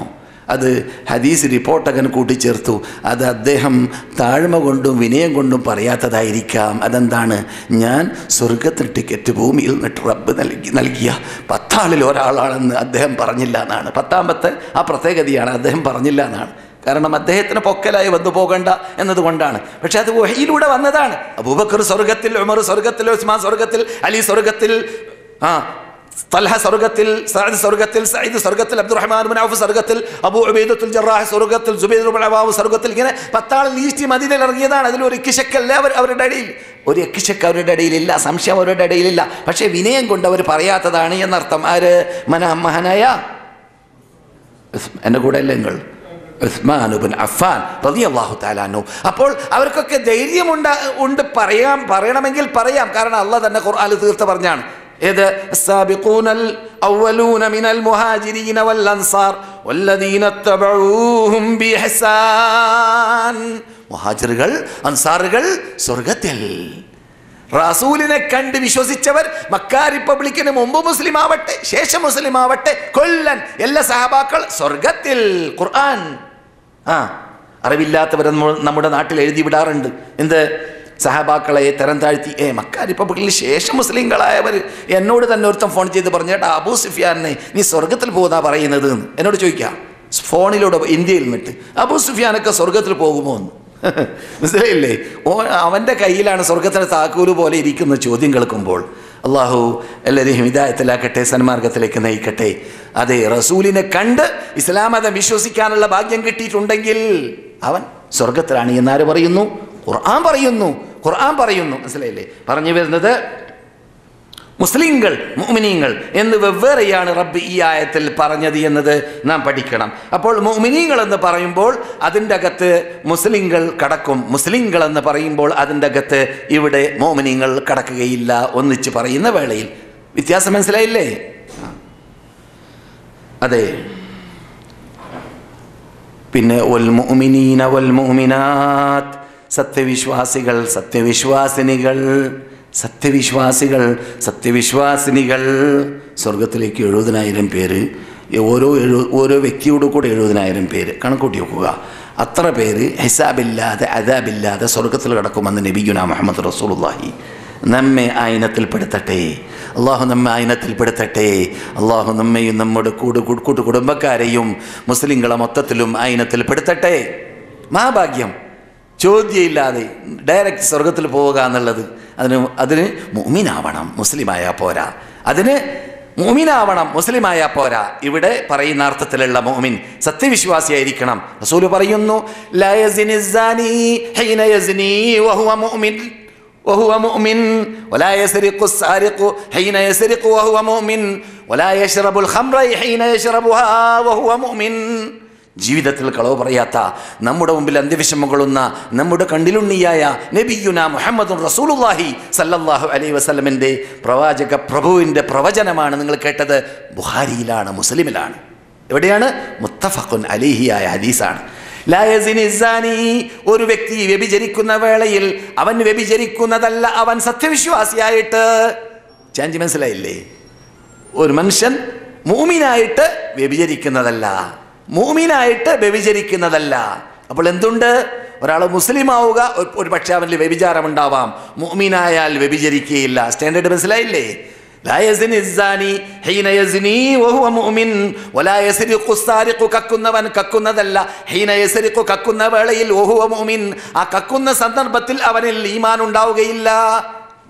അത് ഹദീസ് റിപ്പോർട്ടകൻ കൂട്ടിച്ചേർത്തു. അത് അദ്ദേഹം താഴ്മ കൊണ്ടും വിനയം കൊണ്ടും പറയാത്തതായിരിക്കാം. അതെന്താണ്? ഞാൻ സ്വർഗത്തിന് ടിക്കറ്റ് ഭൂമിയിൽ നിന്നിട്ട് റബ്ബ് നൽകിയ 10 ആളിൽ ഒരാളാണെന്ന് അദ്ദേഹം പറഞ്ഞില്ല എന്നാണ്. 10ാമത്തെ ആ പ്രത്യേകതയാണ്, അദ്ദേഹം പറഞ്ഞില്ല എന്നാണ്. കാരണം അദ്ദേഹത്തിന് പൊക്കലായി വന്നു പോകണ്ട എന്നതുകൊണ്ടാണ്. പക്ഷെ അത് വഹയിലൂടെ വന്നതാണ്. അബൂബക്കർ സ്വർഗത്തിൽ, ഉമർ സ്വർഗത്തിൽ, ഉസ്മാൻ സ്വർഗത്തിൽ, അലി സ്വർഗത്തിൽ, തൽഹ സ്വർഗത്തിൽ, സഅദ് സ്വർഗത്തിൽ, സഈദ് സ്വർഗത്തിൽ, അബ്ദുറഹ്മാൻ ഇബ്നു ഔഫ് സ്വർഗത്തിൽ, അബൂ ഉബൈദത്തുൽ ജറാഹ് സ്വർഗത്തിൽ, സുബൈർ ഇബ്നു അവാം സ്വർഗത്തിൽ. ഇങ്ങനെ 10 ആൾ ലീസ്റ്റ് മദീനയിൽ ഇറങ്ങിയതാണ്. അതിലൊരു എക്കിശക്കല്ല അവരുടെ ഇടയിൽ, ഒരു എക്കിശക്ക് അവരുടെ ഇടയിലില്ല, സംശയം അവരുടെ ഇടയിലില്ല. പക്ഷേ വിനയം കൊണ്ട് അവർ പറയാത്തതാണ് എന്നർത്ഥം. ആര്? മഹാനായ എൻ്റെ കൂടെ അല്ലേ നിങ്ങൾ? ഉസ്മാൻ ഇബ്നു അഫ്ഫാൻ റളിയല്ലാഹു തആല അൻഹു. അപ്പോൾ അവർക്കൊക്കെ ധൈര്യമുണ്ട് പറയണമെങ്കിൽ പറയാം. കാരണം അള്ളാഹ് തന്നെ ഖുർആനിൽ തീർത്ത് പറഞ്ഞാണ്. ഏത്? അസ്സാബിഖൂനൽ അവ്വലൂന മിനൽ മുഹാജിരീന വൽ അൻസാർ വല്ലദീന തബഊഹും ബിഇഹ്സാൻ. മുഹാജിറുകൾ, അൻസാറുകൾ സ്വർഗ്ഗത്തിൽ. റസൂലിനെ കണ്ട് വിശ്വസിച്ചവർ, മക്ക റിപ്പബ്ലിക്കിന് മുമ്പ് മുസ്ലിം ആവട്ടെ ശേഷം മുസ്ലിം ആവട്ടെ, കൊല്ലൻ എല്ലാ സഹാബാക്കൾ സ്വർഗ്ഗത്തിൽ. ഖുർആൻ അറിവില്ലാത്തവർ നമ്മുടെ നാട്ടിൽ എഴുതി വിടാറുണ്ട്. എന്ത്? സഹാബാക്കളെ തരം താഴ്ത്തി. മക്ക റിപ്പബ്ലിക്കിന് ശേഷം മുസ്ലിങ്ങളായവർ. എന്നോട് തന്നെ ഒരുത്തം ഫോൺ ചെയ്ത് പറഞ്ഞു, ചേട്ടാ അബൂ സുഫിയാനെ നീ സ്വർഗത്തിൽ പോകുന്നാ പറയുന്നത് എന്ന് എന്നോട് ചോദിക്കാം ഫോണിലൂടെ, ഇന്ത്യയിൽ നിന്നിട്ട്. അബൂ സുഫിയാനൊക്കെ സ്വർഗത്തിൽ പോകുമോ എന്ന്. മനസ്സിലായില്ലേ? അവൻ്റെ കയ്യിലാണ് സ്വർഗത്തിൻ്റെ താക്കോല് പോലെ ഇരിക്കുന്ന ചോദ്യം കേൾക്കുമ്പോൾ. അള്ളാഹു എല്ലാവരെയും ഹിദായത്തിലാക്കട്ടെ, സന്മാർഗത്തിലേക്ക് നയിക്കട്ടെ. അതെ, റസൂലിനെ കണ്ട് ഇസ്ലാം മതം വിശ്വസിക്കാനുള്ള ഭാഗ്യം കിട്ടിയിട്ടുണ്ടെങ്കിൽ അവൻ സ്വർഗത്തിലാണ് എന്നാര് പറയുന്നു? ഖുർആൻ പറയുന്നു. മനസ്സിലായില്ലേ? പറഞ്ഞു വരുന്നത് മുസ്ലിങ്ങൾ, മുഅ്മിനീങ്ങൾ എന്ന് വെവ്വേറെയാണ് റബ്ബ് ഈ ആയത്തിൽ പറഞ്ഞത് എന്നത് നാം പഠിക്കണം. അപ്പോൾ മുഅ്മിനീങ്ങൾ എന്ന് പറയുമ്പോൾ അതിൻ്റെ അകത്ത് മുസ്ലിങ്ങൾ കടക്കും. മുസ്ലിങ്ങൾ എന്ന് പറയുമ്പോൾ അതിൻ്റെ അകത്ത് ഇവിടെ മുഅ്മിനീങ്ങൾ കടക്കുകയില്ല. ഒന്നിച്ച് പറയുന്ന വേളയിൽ വ്യത്യാസം മനസ്സിലായില്ലേ? അതെ. പിന്നെ വൽ മുഅ്മിനീന വൽ മുഅ്മിനാത്ത്, സത്യവിശ്വാസികൾ, സത്യവിശ്വാസിനികൾ, സത്യവിശ്വാസിനികൾ. സ്വർഗത്തിലേക്ക് 70,000 പേര്. ഓരോ വ്യക്തിയോട് കൂടെ 70,000 പേര്. കണക്കൂട്ടി നോക്കുക. അത്ര പേര് ഹിസാബില്ലാതെ അദാബില്ലാതെ സ്വർഗത്തിൽ കിടക്കുമെന്ന് നബിയുനാ മുഹമ്മദ് റസൂലുള്ളാഹി നമ്മെ ആയിനത്തിൽപ്പെടുത്തട്ടെ. അള്ളാഹു നമ്മെ ആയിനത്തിൽപ്പെടുത്തട്ടെ. അള്ളാഹു നമ്മയും നമ്മുടെ കുടുംബക്കാരെയും മുസ്ലിങ്ങളെ മൊത്തത്തിലും ആയിനത്തിൽപ്പെടുത്തട്ടെ. മഹാഭാഗ്യം. ചോദ്യമില്ലാതെ ഡയറക്റ്റ് സ്വർഗത്തിൽ പോവുക എന്നുള്ളത്, അതിന് മുഅ്മിനാവണം, മുസ്ലിമായാൽ പോരാ. അതിന് മുഅ്മിനാവണം, മുസ്ലിമായാൽ പോരാ. ഇവിടെ പറയുന്ന അർത്ഥത്തിലുള്ള മുഅ്മിൻ സത്യവിശ്വാസിയായിരിക്കണം. റസൂൽ പറയുന്നു, ലാ യസ്നി الزاني حين يزني وهو مؤمن ولا يسرق السارق حين يسرق وهو مؤمن ولا يشرب الخمر حين يشربها وهو مؤمن. ജീവിതത്തിൽ കളവ് പറയാത്ത, നമ്മുടെ മുമ്പിൽ അന്ത്യവിഷം കൊള്ളുന്ന, നമ്മുടെ കണ്ണിലുണ്ണിയായ നബിയുനാ മുഹമ്മദുർ റസൂലുള്ളാഹി സല്ലല്ലാഹു അലൈഹി വസല്ലമിൻ്റെ പ്രവാചക പ്രഭുവിൻ്റെ പ്രവചനമാണ് നിങ്ങൾ കേട്ടത്. ബുഖാരിയിലാണ്, മുസ്ലിമിലാണ്. എവിടെയാണ്? മുത്തഫഖുൻ അലൈഹിയായ ഹദീസാണ്. ലാ യസ്നി الزاني, ഒരു വ്യക്തി വ്യഭിചരിക്കുന്ന വേളയിൽ അവൻ വ്യഭിചരിക്കുന്നതല്ല, അവൻ സത്യവിശ്വാസിയായിട്ട്. ചാഞ്ചി മനസ്സിലായില്ലേ? ഒരു മനുഷ്യൻ മുഅ്മിനായിട്ട് വ്യഭിചരിക്കുന്നതല്ല, മുഅ്മിനായിട്ട് വ്യഭിചരിക്കുന്നതല്ല. അപ്പോൾ എന്തുണ്ട്? ഒരാൾ മുസ്ലിം ആവുക, ഒരു പക്ഷേ അവനിൽ വ്യഭിചാരം ഉണ്ടാവാം. മുഅ്മിനായാൽ വ്യഭിചരിക്കുകയില്ല. സ്റ്റാൻഡേർഡ് മനസ്സിലായില്ലേ? ലാ യസ്നി الزاني حين يزني وهو مؤمن ولا يسرق السارق, കക്കുന്നവൻ കക്കുന്നതല്ല, ഹീന യസ്രിഖു, കക്കുന്ന വേളയിൽ, വഹുവ മുഅ്മിൻ, ആ കക്കുന്ന സന്ദർഭത്തിൽ അവനിൽ ഈമാൻ ഉണ്ടാവുകയില്ല.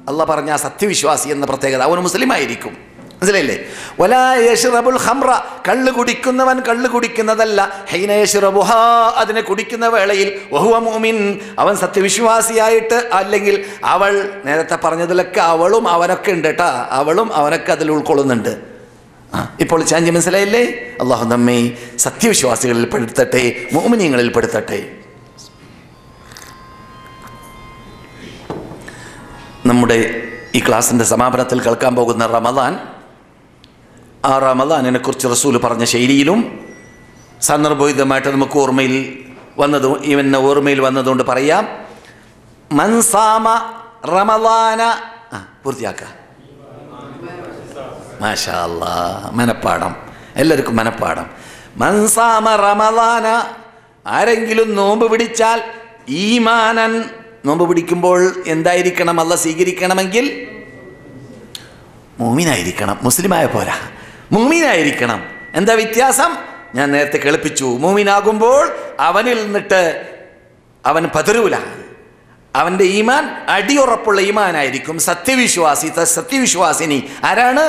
അല്ലാഹ് പറഞ്ഞ സത്യവിശ്വാസി എന്ന പ്രത്യേകത, അവൻ മുസ്ലിം ആയിരിക്കും. മനസ്സിലായില്ലേ? വലാ യശ്റബുൽ ഖംറ, കള്ള് കുടിക്കുന്നവൻ കള്ള് കുടിക്കുന്നതല്ല, ഹൈന യശ്റബുഹാ, അതിനെ കുടിക്കുന്ന വേളയിൽ, വഹുവ മുഅ്മിൻ, അവൻ സത്യവിശ്വാസിയായിട്ട്. അല്ലെങ്കിൽ അവൾ, നേരത്തെ പറഞ്ഞതിലൊക്കെ അവളും അവനൊക്കെ ഉണ്ട് കേട്ടാ, അവളും അവനൊക്കെ അതിൽ ഉൾക്കൊള്ളുന്നുണ്ട്. ഇപ്പോൾ ചാഞ്ചി മനസ്സിലായില്ലേ? അള്ളാഹു നമ്മെ സത്യവിശ്വാസികളിൽ പെടുത്തട്ടെ, മുഅ്മിനീങ്ങളിൽ പെടുത്തട്ടെ. നമ്മുടെ ഈ ക്ലാസിൻ്റെ സമാപനത്തിൽ കേൾക്കാൻ പോകുന്ന റമദാൻ, ആ റമദാനിനെ കുറിച്ച് റസൂൽ പറഞ്ഞ ശൈലിയിലും സന്ദർഭോചിതമായിട്ട് നമുക്ക് ഓർമ്മയിൽ വന്നതുകൊണ്ട് പറയാം. മൻസാമ റമദാന, പൂർത്തിയാക്ക. മാഷാ അല്ലാഹ്, മനപ്പാഠം, എല്ലാവർക്കും മനപ്പാഠം. മൻ സാമ റമളാന, ആരെങ്കിലും നോമ്പ് പിടിച്ചാൽ ഈമാനൻ, നോമ്പ് പിടിക്കുമ്പോൾ എന്തായിരിക്കണം? അല്ലാഹ് സ്വീകരിക്കണമെങ്കിൽ മുഅ്മിനായിരിക്കണം. മുസ്ലിമായ പോരാ, മുഅ്മിനായിരിക്കണം. എന്താ വ്യത്യാസം? ഞാൻ നേരത്തെ കേൾപ്പിച്ചു. മുഅ്മിനാകുമ്പോൾ അവനിൽ നിന്നിട്ട് അവൻ പതരൂല, അവൻ്റെ ഈമാൻ അടിയുറപ്പുള്ള ഈമാനായിരിക്കും. സത്യവിശ്വാസിനി ആരാണ്?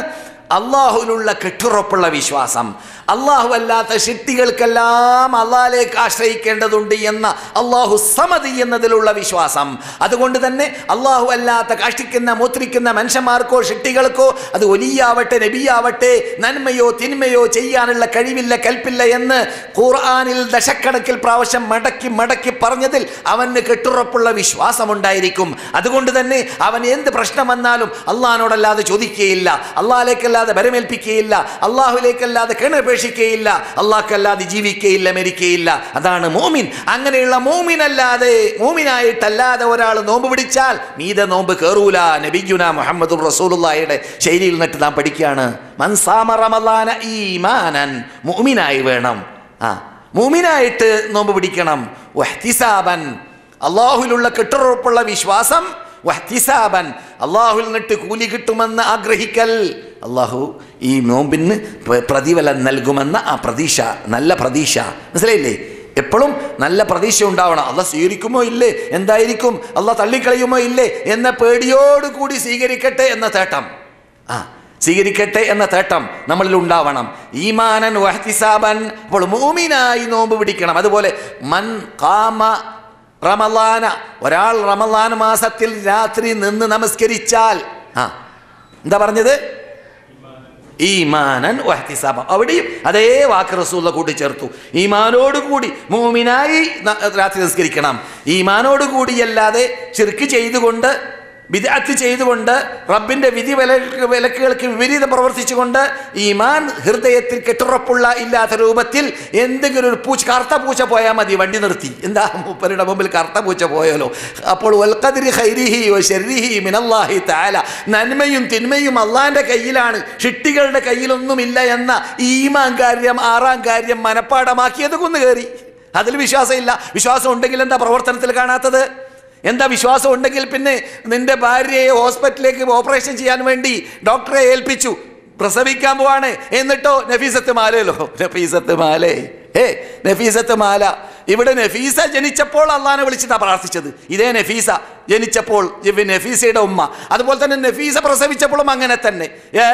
അള്ളാഹുവിലുള്ള കെട്ടുറപ്പുള്ള വിശ്വാസം. അള്ളാഹു അല്ലാത്ത ശക്തികൾക്കെല്ലാം അള്ളാഹിലേക്ക് ആശ്രയിക്കേണ്ടതുണ്ട് എന്ന അള്ളാഹു സമദ് എന്നതിലുള്ള വിശ്വാസം. അതുകൊണ്ട് തന്നെ അള്ളാഹു അല്ലാത്ത കാഷ്ടിക്കുന്ന മൂത്രിക്കുന്ന മനുഷ്യന്മാർക്കോ ശക്തികൾക്കോ, അത് ഒലിയാവട്ടെ നബിയാവട്ടെ, നന്മയോ തിന്മയോ ചെയ്യാനുള്ള കഴിവില്ല, കൽപ്പില്ല എന്ന് ഖുർആനിൽ ദശക്കണക്കിൽ പ്രാവശ്യം മടക്കി മടക്കി പറഞ്ഞതിൽ അവന് കെട്ടുറപ്പുള്ള വിശ്വാസമുണ്ടായിരിക്കും. അതുകൊണ്ട് തന്നെ അവൻ എന്ത് പ്രശ്നം വന്നാലും അള്ളാഹിനോടല്ലാതെ ചോദിക്കുകയില്ല, അള്ളാഹിലേക്കല്ലാതെ ബരമേൽപ്പിക്കുകയില്ല, അള്ളാഹുലേക്കല്ലാതെ കിണപേക്ഷിക്കുകയില്ല, അള്ളാഹ്ക്കല്ലാതെ ജീവിക്കുകയില്ല, മരിക്കുകയില്ല. അതാണ് മോമിൻ. അങ്ങനെയുള്ള മോമിനായിട്ടല്ലാതെ ഒരാൾ നോമ്പ് പിടിച്ചാൽ മീതെ നോമ്പ് കയറൂല. നബിയുന മുഹമ്മദുർ റസൂലുള്ളാഹിയുടെ ശൈലിയിൽ നിന്നിട്ട് നാം പഠിക്കുകയാണ്. മൻ സാമ റമളാന ഈമാനൻ, മുഅ്മിനായി വേണം. മുഅ്മിനായിട്ട് നോമ്പ് പിടിക്കണം. വഹ്തിസാബൻ, അള്ളാഹുവിലുള്ള കെട്ടുറപ്പുള്ള വിശ്വാസം. വഹ്തിസാബൻ, അള്ളാഹുവിൽ നിന്നിട്ട് കൂലി കിട്ടുമെന്ന് ആഗ്രഹിക്കൽ. അള്ളാഹു ഈ നോമ്പിന് പ്രതിഫലം നൽകുമെന്ന ആ പ്രതീക്ഷ, നല്ല പ്രതീക്ഷ. മനസ്സിലായില്ലേ? എപ്പോഴും നല്ല പ്രതീക്ഷ ഉണ്ടാവണം. അള്ളാഹ് സ്വീകരിക്കുമോ ഇല്ലേ, എന്തായിരിക്കും, അള്ളാഹ് തള്ളിക്കളയുമോ ഇല്ലേ എന്ന പേടിയോടുകൂടി സ്വീകരിക്കട്ടെ എന്ന തേട്ടം, സ്വീകരിക്കട്ടെ എന്ന തേട്ടം നമ്മളിൽ ഉണ്ടാവണം. ഈമാനൻ വഹ്തിസാബൻ, അപ്പോൾ മുഅ്മിനായി നോമ്പ് പിടിക്കണം. അതുപോലെ മൻ ഖാമ റമളാന, ഒരാൾ റമളാൻ മാസത്തിൽ രാത്രി നിന്ന് നമസ്കരിച്ചാൽ, എന്താ പറഞ്ഞത്? ഈമാനൻ വഹ്തിസാബൻ. അവിടെയും അതേ വാക്ക് റസൂലുള്ള കൂട്ടിച്ചേർത്തു. ഈമാനോടുകൂടി മുഅ്മിനായി രാത്രി നമസ്കരിക്കണം. ഈമാനോടുകൂടിയല്ലാതെ ശിർക്ക് ചെയ്തുകൊണ്ട്, ബിദ്അത്ത് ചെയ്തുകൊണ്ട്, റബ്ബിന്റെ വിധി വിലക്കുകൾക്ക് വിപരീതം പ്രവർത്തിച്ചുകൊണ്ട്, ഈമാൻ ഹൃദയത്തിൽ കെട്ടുറപ്പുള്ള ഇല്ലാത്ത രൂപത്തിൽ എന്തെങ്കിലും ഒരു കറുത്ത പൂച്ച പോയാൽ മതി, വണ്ടി നിർത്തി. എന്താ മൂപ്പരുടെ മുമ്പിൽ കറുത്ത പൂച്ച പോയാലോ? അപ്പോൾ വൽ ഖദ്രി ഖൈരിഹി വ ശർരിഹി മിനല്ലാഹി തആല, നന്മയും തിന്മയും അള്ളാഹിന്റെ കയ്യിലാണ്, ഷിട്ടികളുടെ കയ്യിലൊന്നുമില്ല എന്ന ഈമാൻ കാര്യം, 6ാം കാര്യം മനപ്പാടമാക്കിയത് കുന്നു കയറി. അതിൽ വിശ്വാസമില്ല. വിശ്വാസം ഉണ്ടെങ്കിൽ എന്താ പ്രവർത്തനത്തിൽ കാണാത്തത്? എന്താ വിശ്വാസം ഉണ്ടെങ്കിൽ പിന്നെ നിന്റെ ഭാര്യയെ ഹോസ്പിറ്റലിലേക്ക് ഓപ്പറേഷൻ ചെയ്യാൻ വേണ്ടി ഡോക്ടറെ ഏൽപ്പിച്ചു, പ്രസവിക്കാൻ പോവാണ്, എന്നിട്ടോ നഫീസത്ത് മാലയല്ലോ, നഫീസത്ത് മാലേ, നഫീസത്ത് മാല. ഇവിടെ നഫീസ ജനിച്ചപ്പോൾ അള്ളാഹിനെ വിളിച്ചിട്ടാണ് പ്രാർത്ഥിച്ചത്. ഇതേ നഫീസ ജനിച്ചപ്പോൾ നഫീസയുടെ ഉമ്മ, അതുപോലെ തന്നെ നഫീസ പ്രസവിച്ചപ്പോഴും അങ്ങനെ തന്നെ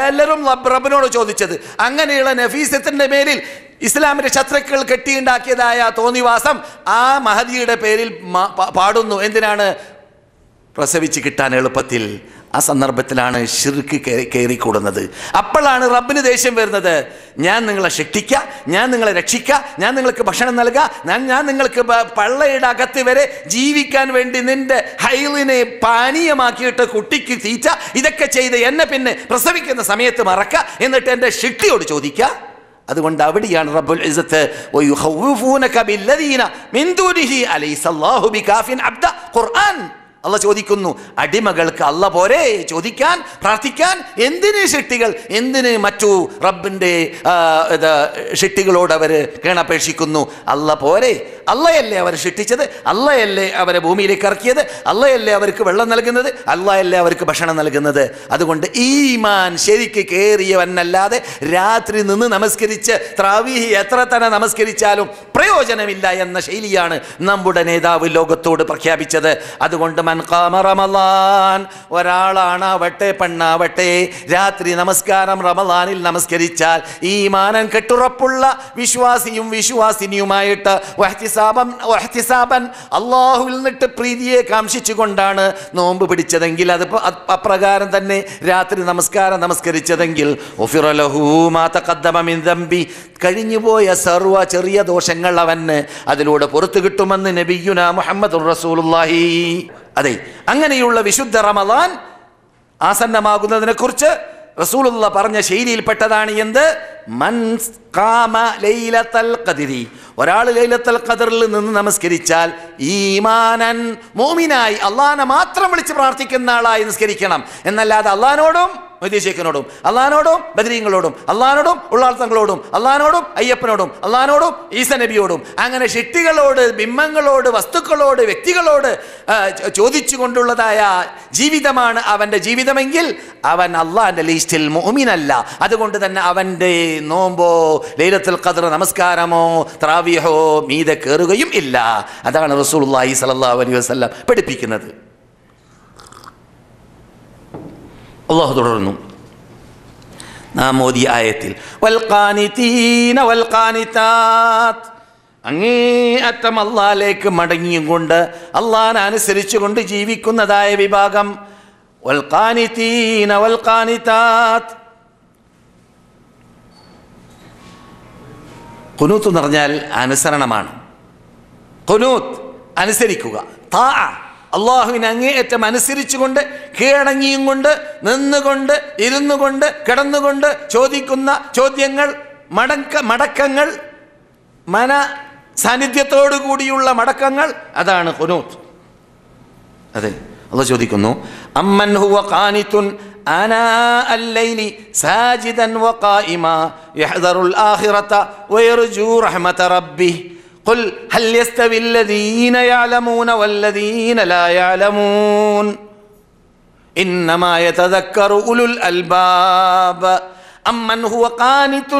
എല്ലാവരും റബ്ബിനോട് ചോദിച്ചത്. അങ്ങനെയുള്ള നഫീസത്തിന്റെ മേലിൽ ഇസ്ലാമിന്റെ ശത്രുക്കൾ കെട്ടിയുണ്ടാക്കിയതായ തോന്നിവാസം ആ മഹദിയുടെ പേരിൽ പാടുന്നു. എന്തിനാണ്? പ്രസവിച്ച് കിട്ടാൻ എളുപ്പത്തിൽ. ആ സന്ദർഭത്തിലാണ് ശിർക്ക് കയറിക്കൂടുന്നത്. അപ്പോഴാണ് റബ്ബിന് ദേഷ്യം വരുന്നത്. ഞാൻ നിങ്ങളെ ശിക്ഷിക്കുക, ഞാൻ നിങ്ങളെ രക്ഷിക്കുക, ഞാൻ നിങ്ങൾക്ക് ഭക്ഷണം നൽകുക, ഞാൻ നിങ്ങൾക്ക് പള്ളയുടെ അകത്ത് വരെ ജീവിക്കാൻ വേണ്ടി നിന്റെ ഹൈലിനെ പാനീയമാക്കിയിട്ട് കുട്ടിക്ക് തീറ്റ, ഇതൊക്കെ ചെയ്ത് എന്നെ പിന്നെ പ്രസവിക്കുന്ന സമയത്ത് മറക്കുക, എന്നിട്ട് എൻ്റെ ശിക്ഷയോട് ചോദിക്കുക. അതുകൊണ്ട് അവിടെയാണ് റബ്ബുൽ ഇസ്സത്ത് വയുഖവ്വിഫൂനക ബില്ലദീന മിൻ ദൂനിഹി അലൈസല്ലാഹു ബികാഫിൻ അബ്ദ. ഖുർആൻ അള്ളാഹ് ചോദിക്കുന്നു, അടിമകൾക്ക് അള്ളാഹ് പോരെ ചോദിക്കാൻ, പ്രാർത്ഥിക്കാൻ? എന്തിന് ശിട്ടികൾ, എന്തിന് മറ്റു റബ്ബിൻ്റെ ശിട്ടികളോട് അവർ കേണപേക്ഷിക്കുന്നു? അള്ളാഹ് പോരെ? അള്ളയല്ലേ അവരെ ശിക്ഷിച്ചത്, അള്ളയല്ലേ അവരെ ഭൂമിയിലേക്ക് ഇറക്കിയത്, അള്ളയല്ലേ അവർക്ക് വെള്ളം നൽകുന്നത്, അള്ളയല്ലേ അവർക്ക് ഭക്ഷണം നൽകുന്നത്. അതുകൊണ്ട് ഈമാൻ ശരിക്ക് കയറിയവനല്ലാതെ രാത്രി നിന്ന് നമസ്കരിച്ച് ത്രാവീഹി എത്ര തന്നെ നമസ്കരിച്ചാലും പ്രയോജനമില്ല എന്ന ശൈലിയാണ് നമ്മുടെ നേതാവ് ലോകത്തോട് പ്രഖ്യാപിച്ചത്. അതുകൊണ്ട് മൻ ഖാമ റമളാൻ, ഒരാളാണാവട്ടെ പെണ്ണാവട്ടെ രാത്രി നമസ്കാരം റമളാനിൽ നമസ്കരിച്ചാൽ ഈമാനൻ കെട്ടുറപ്പുള്ള വിശ്വാസിയും വിശ്വാസിനിയുമായിട്ട് വഹ്തിസാബൻ അള്ളാഹുവിൽ നിന്നിട്ട് പ്രീതിയെ കാംക്ഷിച്ചുകൊണ്ടാണ് നോമ്പ് പിടിച്ചതെങ്കിൽ, അത് അപ്രകാരം തന്നെ രാത്രി നമസ്കാരം നമസ്കരിച്ചതെങ്കിൽ ഉഫിറ ലഹു മാ തഖദ്ദമ മിൻ ദംബി, കഴിഞ്ഞുപോയ സർവ്വ ചെറിയ ദോഷങ്ങൾ അവന് അതിലൂടെ പുറത്തു കിട്ടുമെന്ന് നബിയുന മുഹമ്മദുർ റസൂലുള്ളാഹി. അതെ, അങ്ങനെയുള്ള വിശുദ്ധ റമളാൻ ആസന്നമാകുന്നതിനെ കുറിച്ച് റസൂലുള്ളാഹി പറഞ്ഞ ശൈലിയിൽപ്പെട്ടതാണ് എന്ത്? മൻ ഖാമ ലൈലത്തുൽ ഖദ്രി, ഒരാൾ ലൈലത്തുൽ ഖദ്റിൽ നിന്ന് നമസ്കരിച്ചാൽ ഈമാനൻ, മുഅ്മിനായി അള്ളാഹിനെ മാത്രം വിളിച്ച് പ്രാർത്ഥിക്കുന്ന ആളായി നിസ്കരിക്കണം. എന്നല്ലാതെ അള്ളാഹിനോടും മൊയ്തീശേഖനോടും, അള്ളഹാനോടും ബദരീങ്ങളോടും, അള്ളഹാനോടും ഉള്ളാർത്തങ്ങളോടും, അള്ളഹാനോടും അയ്യപ്പനോടും, അള്ളഹാനോടും ഈസ നബിയോടും, അങ്ങനെ ഷിട്ടികളോട്, ബിംബങ്ങളോട്, വസ്തുക്കളോട്, വ്യക്തികളോട് ചോദിച്ചു കൊണ്ടുള്ളതായ ജീവിതമാണ് അവൻ്റെ ജീവിതമെങ്കിൽ അവൻ അള്ളാഹിൻ്റെ ലിസ്റ്റിൽ മുഅ്മിനല്ല. അതുകൊണ്ട് തന്നെ അവൻ്റെ നോമ്പോ ലൈലത്തുൽ ഖദ്ർ നമസ്കാരമോ തറാവീഹോ മീതെ കയറുകയും ഇല്ല. അതാണ് റസൂലുള്ളാഹി സ്വല്ലല്ലാഹു അലൈഹി വസല്ലം പഠിപ്പിക്കുന്നത്. അല്ലാഹു തുടർന്നു നാം ഓതിയ ആയത്തിൽ വൽഖാനിതീന വൽഖാനിതാത്ത്, അങ്ങേയറ്റം അല്ലാഹുവിലേക്ക് മടങ്ങിയും കൊണ്ട് അല്ലാഹുവിനെ അനുസരിച്ചുകൊണ്ട് ജീവിക്കുന്നതായ വിഭാഗം. വൽഖാനിതീന വൽഖാനിതാത്ത്, ഖുനൂത്ത് എന്ന് പറഞ്ഞാൽ അനുസരണമാണ്. ഖുനൂത്ത് അനുസരിക്കുക, താഅ, അള്ളാഹുവിനെ അങ്ങേയറ്റം അനുസരിച്ചുകൊണ്ട് കീഴടങ്ങിയും കൊണ്ട് നിന്നുകൊണ്ട് ഇരുന്നുകൊണ്ട് കിടന്നുകൊണ്ട് ചോദിക്കുന്ന ചോദ്യങ്ങൾ, മടക്കങ്ങൾ, മന സാന്നിധ്യത്തോടു കൂടിയുള്ള മടക്കങ്ങൾ, അതാണ് ഖുനൂത്ത്. അതെ, അള്ളാഹു ചോദിക്കുന്നു അമ്മൻ ഹുവ ഖാനിതുൻ آناء الليل ساجدا وقائما يحذر الآخرة ويرجو رحمة ربه قل هل يستوي الذين يعلمون والذين لا يعلمون إنما يتذكر أولو الألباب أمن هو قانت,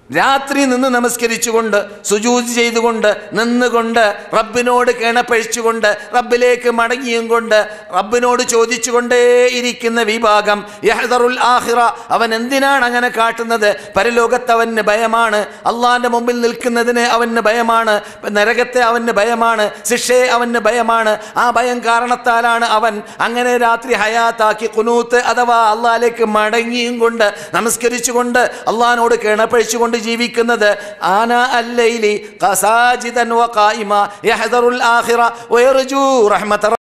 രാത്രി നിന്ന് നമസ്കരിച്ചുകൊണ്ട് സുജൂദ് ചെയ്തുകൊണ്ട് നിന്നുകൊണ്ട് റബ്ബിനോട് കേണപ്പഴിച്ചുകൊണ്ട് റബ്ബിലേക്ക് മടങ്ങിയും കൊണ്ട് റബ്ബിനോട് ചോദിച്ചുകൊണ്ടേ ഇരിക്കുന്ന വിഭാഗം. യഹ്ദറുൽ ആഖിറ, അവൻ എന്തിനാണ് അങ്ങനെ കാട്ടുന്നത്? പരലോകത്ത് അവന് ഭയമാണ്, അള്ളാഹിൻ്റെ മുമ്പിൽ നിൽക്കുന്നതിന് അവന് ഭയമാണ്, നരകത്തെ അവന് ഭയമാണ്, ശിക്ഷയെ അവന് ഭയമാണ്. ആ ഭയം കാരണത്താലാണ് അവൻ അങ്ങനെ രാത്രി ഹയാത്താക്കി ഖുനൂത്ത് അഥവാ അള്ളാഹിലേക്ക് മടങ്ങിയും കൊണ്ട് നമസ്കരിച്ചുകൊണ്ട് അള്ളാഹിനോട് കേണപ്പഴിച്ചുകൊണ്ട് ജീവിക്കുന്നത്. ആനാ അല്ലൈലി ഖസാജിദൻ വഖായിമ യഹ്ദറുൽ ആഖിറ വയർജു റഹ്മത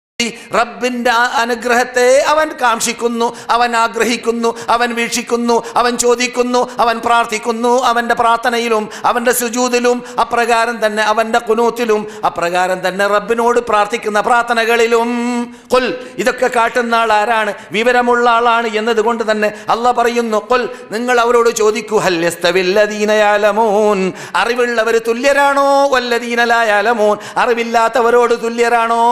റബ്ബിൻ്റെ അനുഗ്രഹത്തെ അവൻ കാംക്ഷിക്കുന്നു, അവൻ ആഗ്രഹിക്കുന്നു, അവൻ വീക്ഷിക്കുന്നു, അവൻ ചോദിക്കുന്നു, അവൻ പ്രാർത്ഥിക്കുന്നു. അവൻ്റെ പ്രാർത്ഥനയിലും അവൻ്റെ സുജൂദിലും അപ്രകാരം തന്നെ, അവൻ്റെ ഖുനൂത്തിലും അപ്രകാരം തന്നെ, റബ്ബിനോട് പ്രാർത്ഥിക്കുന്ന പ്രാർത്ഥനകളിലും. ഖുൽ, ഇതൊക്കെ കാട്ടുന്ന ആൾ ആരാണ്? വിവരമുള്ള ആളാണ് എന്നതുകൊണ്ട് തന്നെ അല്ലാഹ് പറയുന്നു ഖുൽ, നിങ്ങൾ അവരോട് ചോദിക്കൂ, ഹൽ യസ്തവില്ലദീന യഅലമൂൻ, അറിവുള്ളവർ തുല്യരാണോ? വല്ലദീന ലാ യഅലമൂൻ, അറിവില്ലാത്തവരോട് തുല്യരാണോ?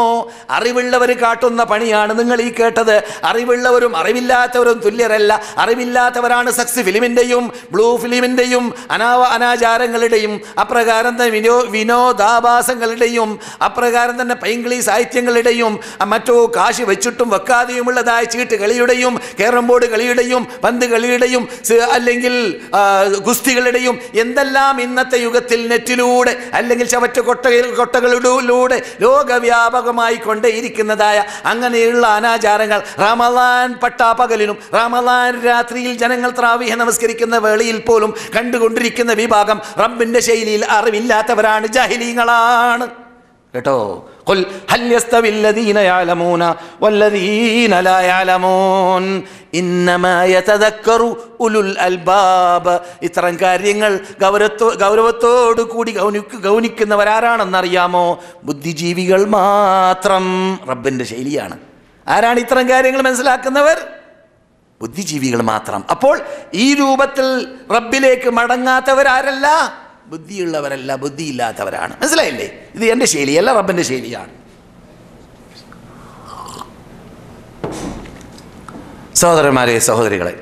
അറിവുള്ളവർ കാട്ടുന്ന പണിയാണ് നിങ്ങൾ ഈ കേട്ടത്. അറിവുള്ളവരും അറിവില്ലാത്തവരും തുല്യരല്ല. അറിവില്ലാത്തവരാണ് സെക്സ് ഫിലിമിൻ്റെയും ബ്ലൂ ഫിലിമിൻ്റെയും അനാചാരങ്ങളുടെയും അപ്രകാരം തന്നെ വിനോദാഭാസങ്ങളുടെയും അപ്രകാരം തന്നെ പൈങ്കിളി സാഹിത്യങ്ങളുടെയും മറ്റോ കാശ് വെച്ചിട്ടും വെക്കാതെയുമുള്ളതായ ചീട്ട് കളിയുടെയും ക്യാരം ബോർഡ് കളിയുടെയും പന്ത് കളിയുടെയും അല്ലെങ്കിൽ ഗുസ്തികളുടെയും എന്തെല്ലാം ഇന്നത്തെ യുഗത്തിൽ നെറ്റിലൂടെ അല്ലെങ്കിൽ കൊട്ടകളിലൂടെ ലോകവ്യാപകമായി കൊണ്ടേയിരിക്കുന്നതായ അങ്ങനെയുള്ള അനാചാരങ്ങൾ റമളാൻ പട്ടാപ്പകലിലും റമളാൻ രാത്രിയിൽ ജനങ്ങൾ തറാവീഹ് നമസ്കരിക്കുന്ന വേളയിൽ പോലും കണ്ടുകൊണ്ടിരിക്കുന്ന വിഭാഗം റബ്ബിന്റെ ശൈലിയിൽ അറിവില്ലാത്തവരാണ്, ജാഹിലീങ്ങളാണ് കേട്ടോ. ഖുൽ ഹൽ യസ്തവില്ലദീന യഅലമൂന വല്ലദീന ലാ യഅലമൂൻ ഇന്നമാ യതദക്കറു ഉലുൽ അൽബാബ്. ഇത്തരം കാര്യങ്ങൾ ഗൗരവത്തോടു കൂടി ഗൗനിക്കുന്നവരാരാണെന്നറിയാമോ? ബുദ്ധിജീവികൾ മാത്രം. റബ്ബിൻ്റെ ശൈലിയാണ്. ആരാണ് ഇത്തരം കാര്യങ്ങൾ മനസ്സിലാക്കുന്നവർ? ബുദ്ധിജീവികൾ മാത്രം. അപ്പോൾ ഈ രൂപത്തിൽ റബ്ബിലേക്ക് മടങ്ങാത്തവരാരല്ല? ബുദ്ധിയുള്ളവരല്ല, ബുദ്ധിയില്ലാത്തവരാണ്. മനസ്സിലായില്ലേ? ഇത് എൻ്റെ ശൈലിയല്ല, റബ്ബിൻ്റെ ശൈലിയാണ്. സഹോദരന്മാരെ, സഹോദരികളെ,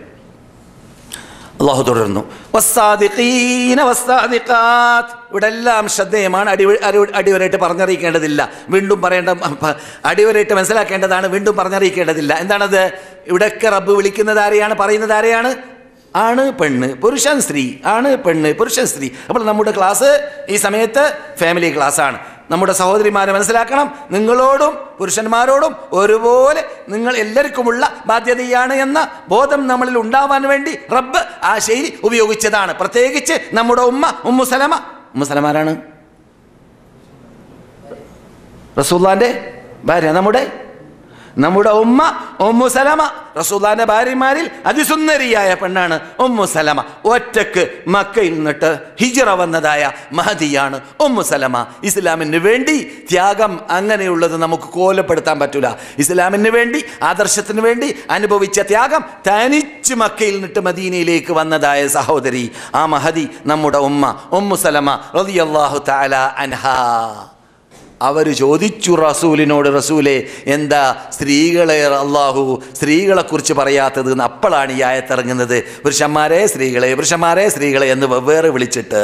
അല്ലാഹു തുടർന്നു വസ്സാദിഖീന വസ്സാദിഖാത്ത്. ഇവിടെ എല്ലാം ശ്രദ്ധേയമാണ്. അടിവരായിട്ട് പറഞ്ഞറിയിക്കേണ്ടതില്ല, വീണ്ടും അടിവരായിട്ട് മനസ്സിലാക്കേണ്ടതാണ്, വീണ്ടും പറഞ്ഞറിയിക്കേണ്ടതില്ല. എന്താണത്? ഇവിടെയൊക്കെ റബ്ബ് വിളിക്കുന്നത് ആരെയാണ്? പറയുന്നത് ആരെയാണ്? ആണ് പെണ്ണ്, പുരുഷൻ സ്ത്രീ, ആണ് പെണ്ണ്, പുരുഷൻ സ്ത്രീ. അപ്പോൾ നമ്മുടെ ക്ലാസ് ഈ സമയത്ത് ഫാമിലി ക്ലാസ്സാണ്. നമ്മുടെ സഹോദരിമാരെ മനസ്സിലാക്കണം, നിങ്ങളോടും പുരുഷന്മാരോടും ഒരുപോലെ നിങ്ങൾ എല്ലാവർക്കുമുള്ള ബാധ്യതയാണ് എന്ന ബോധം നമ്മളിൽ ഉണ്ടാവാൻ വേണ്ടി റബ്ബ് ആ ശൈലി ഉപയോഗിച്ചതാണ്. പ്രത്യേകിച്ച് നമ്മുടെ ഉമ്മു സലമ ആരാണ്? റസൂലുള്ളാഹിന്റെ ഭാര്യ, നമ്മുടെ ഉമ്മ ഉമ്മു സലമ, റസൂലുള്ളാഹിന്റെ ഭാര്യമാരിൽ അതിസുന്ദരിയായ പെണ്ണാണ് ഉമ്മു സലമ. ഒറ്റക്ക് മക്കയിൽ നിന്നിട്ട് ഹിജ്റ വന്നതായ മഹദിയാണ് ഉമ്മു സലമ. ഇസ്ലാമിന് വേണ്ടി ത്യാഗം അങ്ങനെയുള്ളത് നമുക്ക് കോലപ്പെടുത്താൻ പറ്റൂല. ഇസ്ലാമിന് വേണ്ടി, ആദർശത്തിന് വേണ്ടി അനുഭവിച്ച ത്യാഗം തനിച്ച് മക്കയിൽ നിന്നിട്ട് മദീനയിലേക്ക് വന്നതായ സഹോദരി, ആ മഹദി നമ്മുടെ ഉമ്മ ഉമ്മു സലമ റളിയല്ലാഹു തആല അൻഹാ. അവർ ചോദിച്ചു റസൂലിനോട്, റസൂലെ എന്താ സ്ത്രീകളെ അള്ളാഹു സ്ത്രീകളെക്കുറിച്ച് പറയാത്തത് എന്ന്. അപ്പോഴാണ് ഈ ആയത്തിറങ്ങുന്നത്, പുരുഷന്മാരെ സ്ത്രീകളെ, പുരുഷന്മാരെ സ്ത്രീകളെ എന്ന് വെവ്വേറെ വിളിച്ചിട്ട്.